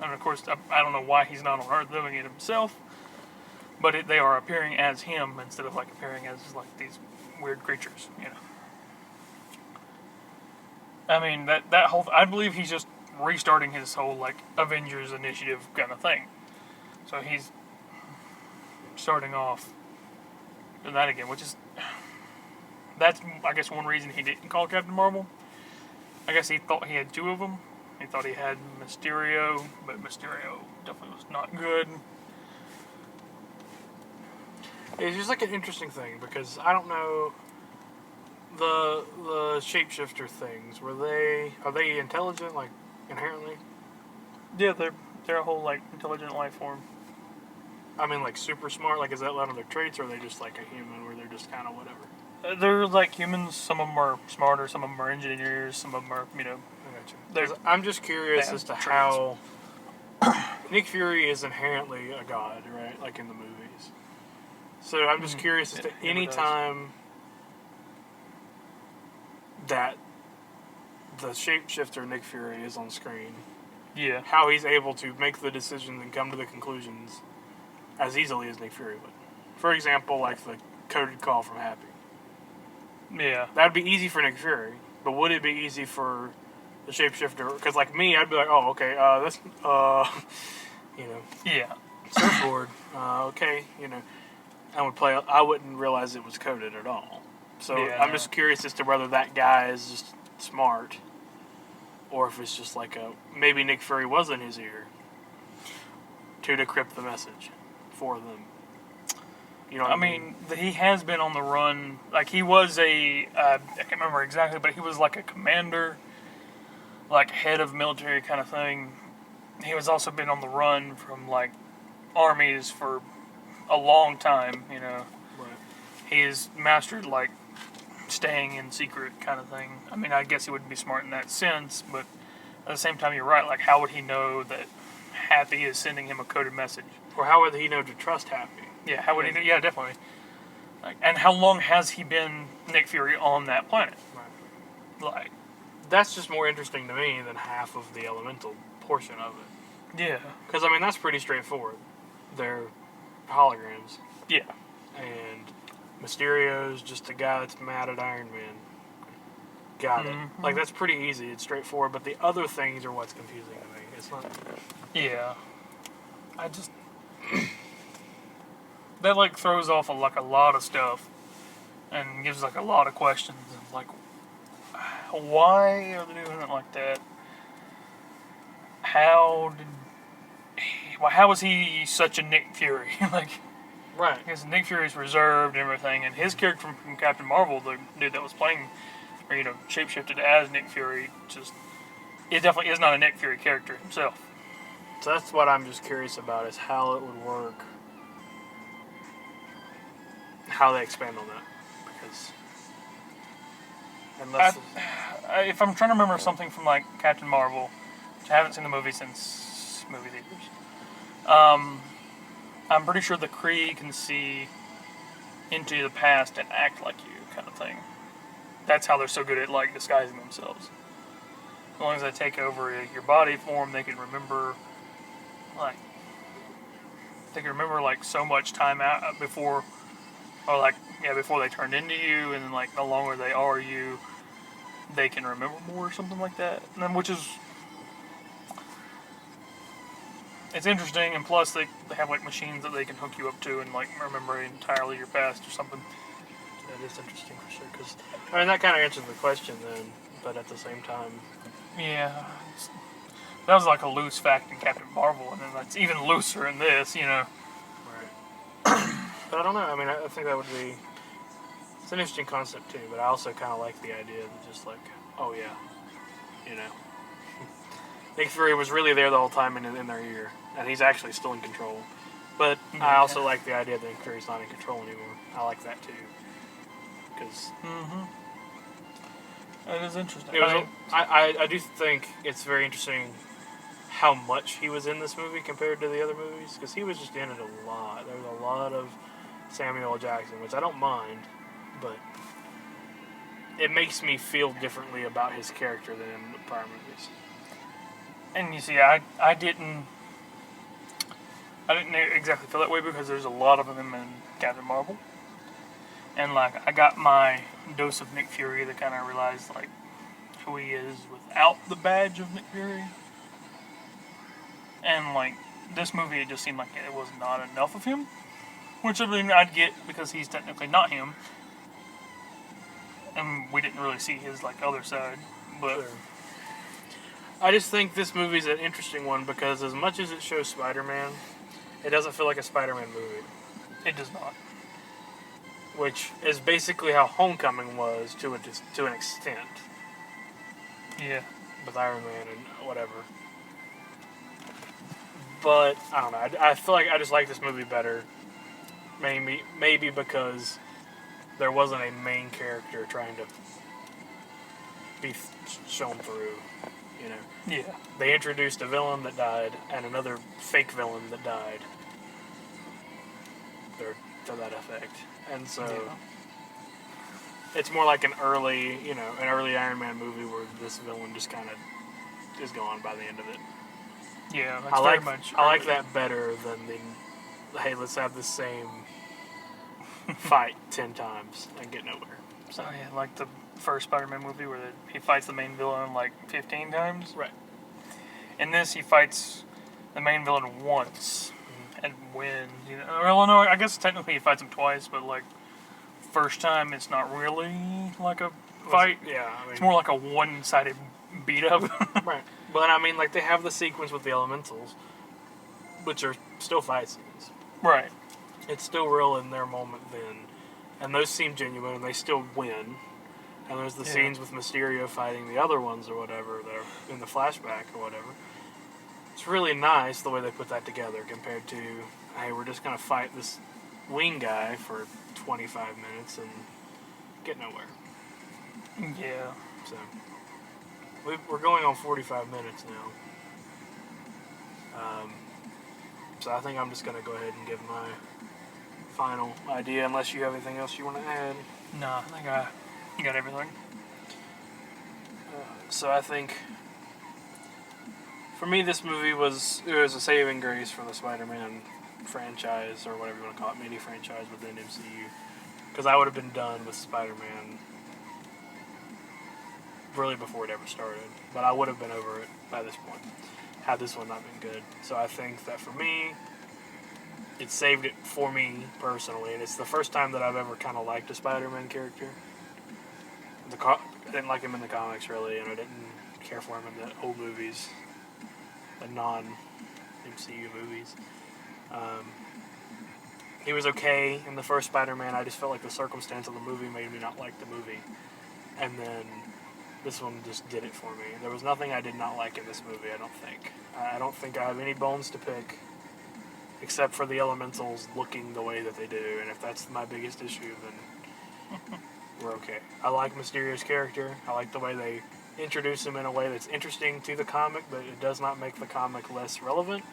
And of course, I don't know why he's not on Earth doing it himself, but they are appearing as him instead of like appearing as like these weird creatures, I mean, that whole... I believe he's just restarting his whole, like, Avengers initiative kind of thing. So he's starting off with that again, which is... That's, I guess, one reason he didn't call Captain Marvel. I guess he thought he had two of them. He thought he had Mysterio, but Mysterio definitely was not good. It's just like an interesting thing, because I don't know... The shapeshifter things, are they intelligent, like, inherently? Yeah, they're a whole, like, intelligent life form. I mean, like, super smart, like, is that one of their traits, or are they just like a human where they're just kind of whatever? They're like humans. Some of them are smarter, some of them are engineers, some of them are, I gotcha. I'm just curious as to how Nick Fury is inherently a god, right? Like in the movies. So I'm just curious as to any time that the shapeshifter Nick Fury is on screen, yeah, how he's able to make the decisions and come to the conclusions as easily as Nick Fury would. For example, like the coded call from Happy. Yeah. That would be easy for Nick Fury, but would it be easy for the shapeshifter? Because like me, I'd be like, oh, okay, this, you know, Yeah. surfboard, okay, you know, I wouldn't realize it was coded at all. So Yeah, I'm no. just curious as to whether that guy is just smart, or if it's just like maybe Nick Fury was in his ear to decrypt the message for them. You know what I mean, he has been on the run. Like, he was I can't remember exactly, but he was like a commander, like head of military kind of thing. He was also been on the run from, like, armies for a long time, you know. Right. He's mastered, like, staying in secret kind of thing. I mean, I guess he wouldn't be smart in that sense, but at the same time, you're right. Like, how would he know that Happy is sending him a coded message? Or how would he know to trust Happy? Yeah, how would he know? Yeah, definitely. Like, and how long has he been Nick Fury on that planet? Right. Like, That's just more interesting to me than half of the elemental portion of it. yeah. Because, I mean, that's pretty straightforward. They're holograms. Yeah. And Mysterio's just a guy that's mad at Iron Man. Got it. Like, that's pretty easy. It's straightforward. But the other things are what's confusing to me. It's not... Yeah. I just... that, like, throws off, like, a lot of stuff. And gives, like, a lot of questions. And, like, why are they doing it like that? How was he such a Nick Fury? Like, Right. because Nick Fury's reserved and everything, and his character from Captain Marvel, the dude that was playing, or, you know, shapeshifted as Nick Fury, it definitely is not a Nick Fury character himself. So that's what I'm just curious about, is how it would work. How they expand on that. Because... unless... If I'm trying to remember something from, like, Captain Marvel, which I haven't seen the movie since movie theaters, I'm pretty sure the Kree can see into the past and act like you, kind of thing. That's how they're so good at, like, disguising themselves. As long as they take over your body form, they can remember, like, so much time out before, or, like, yeah, before they turned into you, and then, like, the longer they are you, they can remember more or something like that. And then, which is... it's interesting, and plus they have, like, machines that they can hook you up to and, like, remember entirely your past or something. That is interesting for sure, because... I mean, that kind of answers the question then, but at the same time... Yeah. That was, like, a loose fact in Captain Marvel, and then that's even looser in this, you know. Right. But I don't know, I mean, I think that would be... it's an interesting concept too, but I also kind of like the idea that just like, oh yeah, you know. Nick Fury was really there the whole time in their ear, and he's actually still in control. But I also like the idea that Nick Fury's not in control anymore. I like that too. Because... That is interesting. I do think it's very interesting how much he was in this movie compared to the other movies, because he was just in it a lot. There was a lot of Samuel L. Jackson, which I don't mind, but it makes me feel differently about his character than in the prior movies. And you see, I didn't exactly feel that way because there's a lot of them in Captain Marvel. And, like, I got my dose of Nick Fury that kind of realized, like, who he is without the badge of Nick Fury. And, like, this movie, it just seemed like it was not enough of him. Which, I mean, I'd get because he's technically not him. And we didn't really see his, like, other side. But... sure. I just think this movie's an interesting one because as much as it shows Spider-Man, it doesn't feel like a Spider-Man movie. it does not. Which is basically how Homecoming was to an extent. Yeah. With Iron Man and whatever. But, I don't know, I feel like I just like this movie better. Maybe because there wasn't a main character trying to be shown through, you know. Yeah. They introduced a villain that died and another fake villain that died. Or to that effect. And so it's more like an early Iron Man movie where this villain just kind of is gone by the end of it. Yeah, I like that better than the hey, let's have the same fight 10 times and get nowhere. So yeah, like the first Spider-Man movie where he fights the main villain like 15 times. Right. In this, he fights the main villain once and wins. You know, well, no, I guess technically he fights him twice, but like first time, it's not really like a fight. Yeah, I mean, it's more like a one-sided beat up. right. But I mean, like they have the sequence with the elementals, which are still fight scenes. Right. It's still real in their moment then, and those seem genuine, and they still win. And there's the scenes with Mysterio fighting the other ones or whatever, they're in the flashback or whatever. It's really nice the way they put that together compared to, hey, we're just going to fight this wing guy for 25 minutes and get nowhere. Yeah. So, we're going on 45 minutes now. So I think I'm just going to go ahead and give my final idea, unless you have anything else you want to add. No, I think I got everything. So I think, for me, this movie was a saving grace for the Spider-Man franchise, or whatever you want to call it, mini franchise within MCU. Because I would have been done with Spider-Man really before it ever started. But I would have been over it by this point, had this one not been good. So I think that for me, it saved it for me personally. And it's the first time that I've ever kind of liked a Spider-Man character. I didn't like him in the comics, really, and I didn't care for him in the old movies, the non-MCU movies. He was okay in the first Spider-Man. I just felt like the circumstance of the movie made me not like the movie. And then this one just did it for me. There was nothing I did not like in this movie, I don't think. I don't think I have any bones to pick, except for the elementals looking the way that they do. And if that's my biggest issue, then we're okay. I like Mysterio's character. I like the way they introduce him in a way that's interesting to the comic, but it does not make the comic less relevant.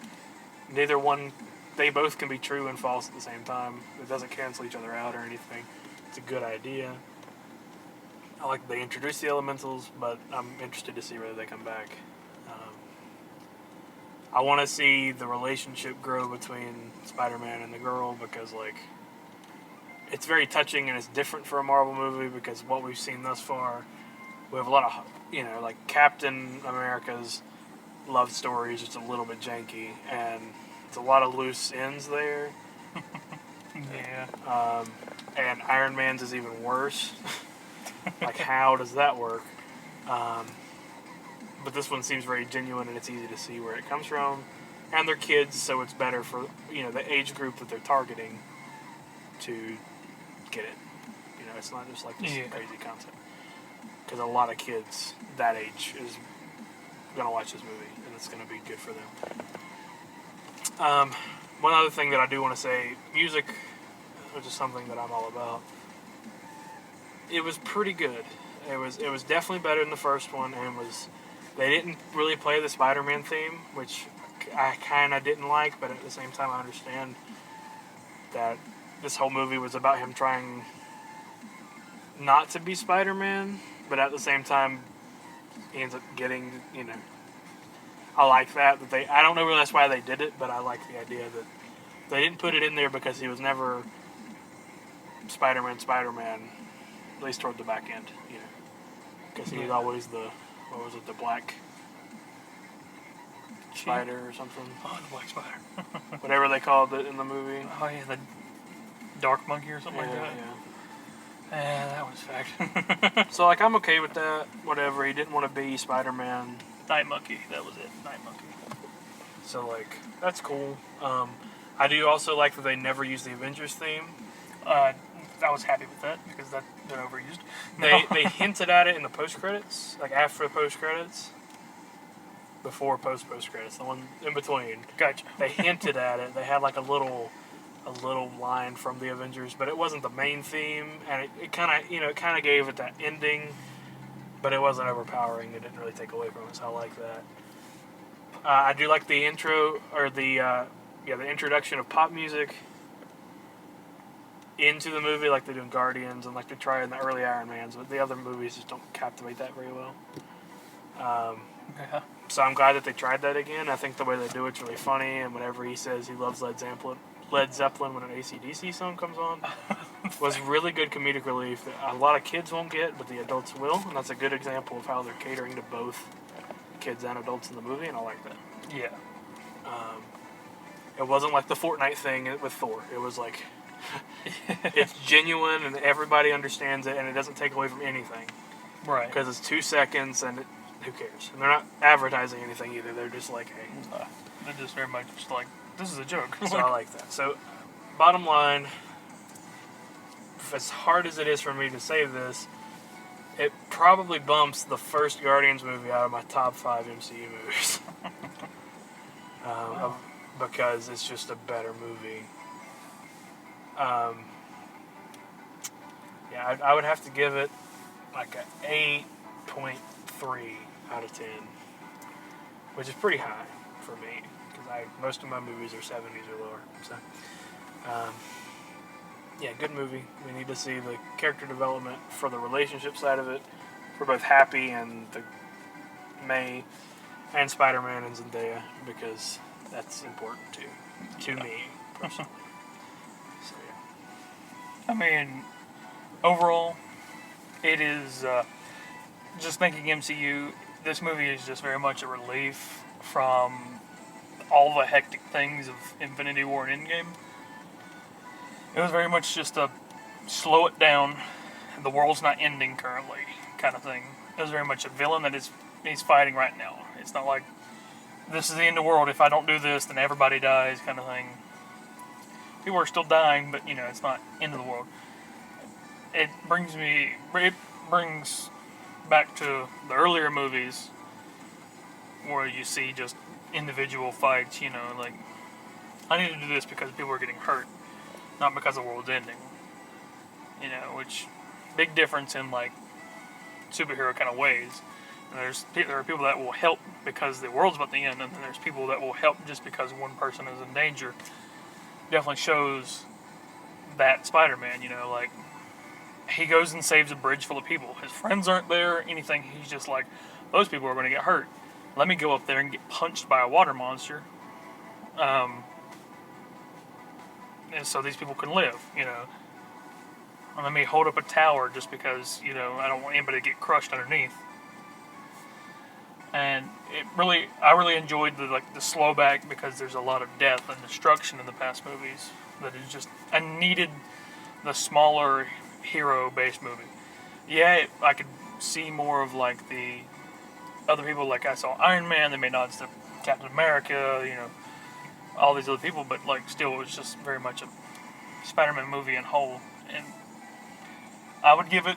They both can be true and false at the same time. It doesn't cancel each other out or anything. It's a good idea. I like that they introduce the elementals, but I'm interested to see whether they come back. I want to see the relationship grow between Spider-Man and the girl, because, like, it's very touching and it's different for a Marvel movie, because what we've seen thus far, we have a lot of, like Captain America's love story is just a little bit janky, and it's a lot of loose ends there. Yeah. And Iron Man's is even worse. Like, how does that work? But this one seems very genuine, and it's easy to see where it comes from. And they're kids, so it's better for, the age group that they're targeting to get it. It's not just like this crazy concept. Because a lot of kids that age is going to watch this movie, and it's going to be good for them. One other thing that I do want to say, music, which is something that I'm all about, it was pretty good. It was definitely better than the first one, and they didn't really play the Spider-Man theme, which I kind of didn't like, but at the same time I understand that this whole movie was about him trying not to be Spider-Man, but at the same time he ends up getting, I like that I don't know really that's why they did it, but I like the idea that they didn't put it in there because he was never Spider-Man, at least toward the back end, because he was always the black spider or something. Oh, the black spider. Whatever they called it in the movie. Oh, yeah, the dark monkey or something like that. Yeah, that was fact. So, like, I'm okay with that. Whatever. He didn't want to be Spider-Man. Night Monkey. That was it. Night Monkey. So, like, that's cool. I do also like that they never used the Avengers theme. I was happy with that because they're overused. They hinted at it in the post-credits, like after the post-credits. Before post-credits, the one in between. Gotcha. They hinted at it. They had like a little line from the Avengers, but it wasn't the main theme, and it kind of gave it that ending, but it wasn't overpowering. It didn't really take away from it, so I like that. I do like the intro, or the introduction of pop music into the movie, like they do in Guardians, and like they try in the early Iron Mans, but the other movies just don't captivate that very well. Yeah. So I'm glad that they tried that again. I think the way they do it's really funny, and whenever he says he loves Led Zeppelin, Led Zeppelin when an AC/DC song comes on. Was really good comedic relief that a lot of kids won't get, but the adults will, and that's a good example of how they're catering to both kids and adults in the movie, and I like that. Yeah. It wasn't like the Fortnite thing with Thor. It was like, it's genuine and everybody understands it, and it doesn't take away from anything. Right. Because it's 2 seconds, and who cares? And they're not advertising anything either. They're just like, hey. They're just very much just like, this is a joke. So I like that. So, bottom line, as hard as it is for me to say this, it probably bumps the first Guardians movie out of my top 5 MCU movies. Wow. Because it's just a better movie. Yeah, I would have to give it like an 8.3 out of 10, which is pretty high for me because most of my movies are 70s or lower. So, yeah, good movie. We need to see the character development for the relationship side of it, for both Happy and the May and Spider-Man and Zendaya, because that's important to me personally. So yeah. I mean, overall, it is, just thinking MCU, this movie is just very much a relief from all the hectic things of Infinity War and Endgame. It was very much just a slow it down, the world's not ending currently kind of thing. It was very much a villain that he's fighting right now. It's not like, this is the end of the world, if I don't do this, then everybody dies kind of thing. People are still dying, but, it's not end of the world. It brings back to the earlier movies where you see just individual fights, like, I need to do this because people are getting hurt, not because the world's ending. Which, big difference in, like, superhero kind of ways. And there are people that will help because the world's about to end, and then there's people that will help just because one person is in danger. Definitely shows that Spider-Man, like, he goes and saves a bridge full of people. His friends aren't there, anything. He's just like, those people are going to get hurt. Let me go up there and get punched by a water monster. And so these people can live, And let me hold up a tower just because, I don't want anybody to get crushed underneath. And I really enjoyed the slow back because there's a lot of death and destruction in the past movies. That is just, I needed the smaller hero-based movie. Yeah, I could see more of like the other people. Like I saw Iron Man, they made nods to Captain America, all these other people, but like still, it was just very much a Spider-Man movie in whole. And I would give it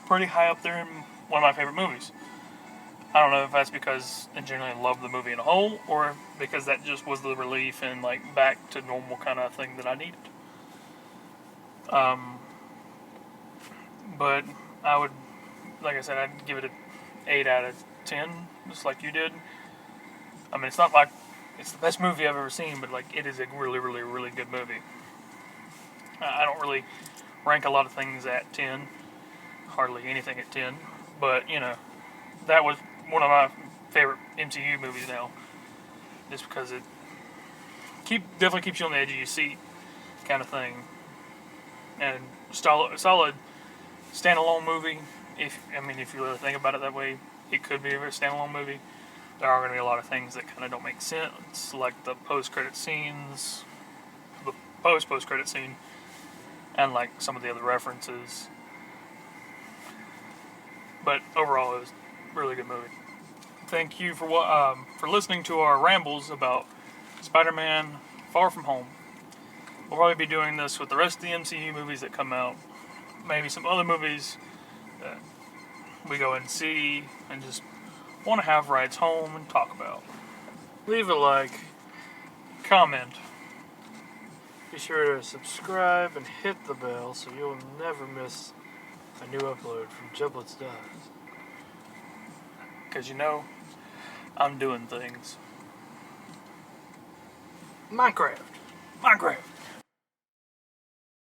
pretty high up there in one of my favorite movies. I don't know if that's because I generally love the movie in a whole, or because that just was the relief and like back to normal kind of thing that I needed. But I would, like I said, I'd give it an 8 out of 10, just like you did. I mean, it's not like it's the best movie I've ever seen, but like it is a really, really, really good movie. I don't really rank a lot of things at 10, hardly anything at 10, but that was one of my favorite MCU movies now, just because it definitely keeps you on the edge of your seat, kind of thing. And solid standalone movie. If you really think about it that way, it could be a standalone movie. There are going to be a lot of things that kind of don't make sense, like the post-credit scenes, the post-credit scene, and like some of the other references. But overall, it was a really good movie. Thank you for listening to our rambles about Spider-Man Far From Home. We'll probably be doing this with the rest of the MCU movies that come out. Maybe some other movies that we go and see and just want to have rides home and talk about. Leave a like, comment. Be sure to subscribe and hit the bell so you'll never miss a new upload from Giblets Does. Because I'm doing things. Minecraft.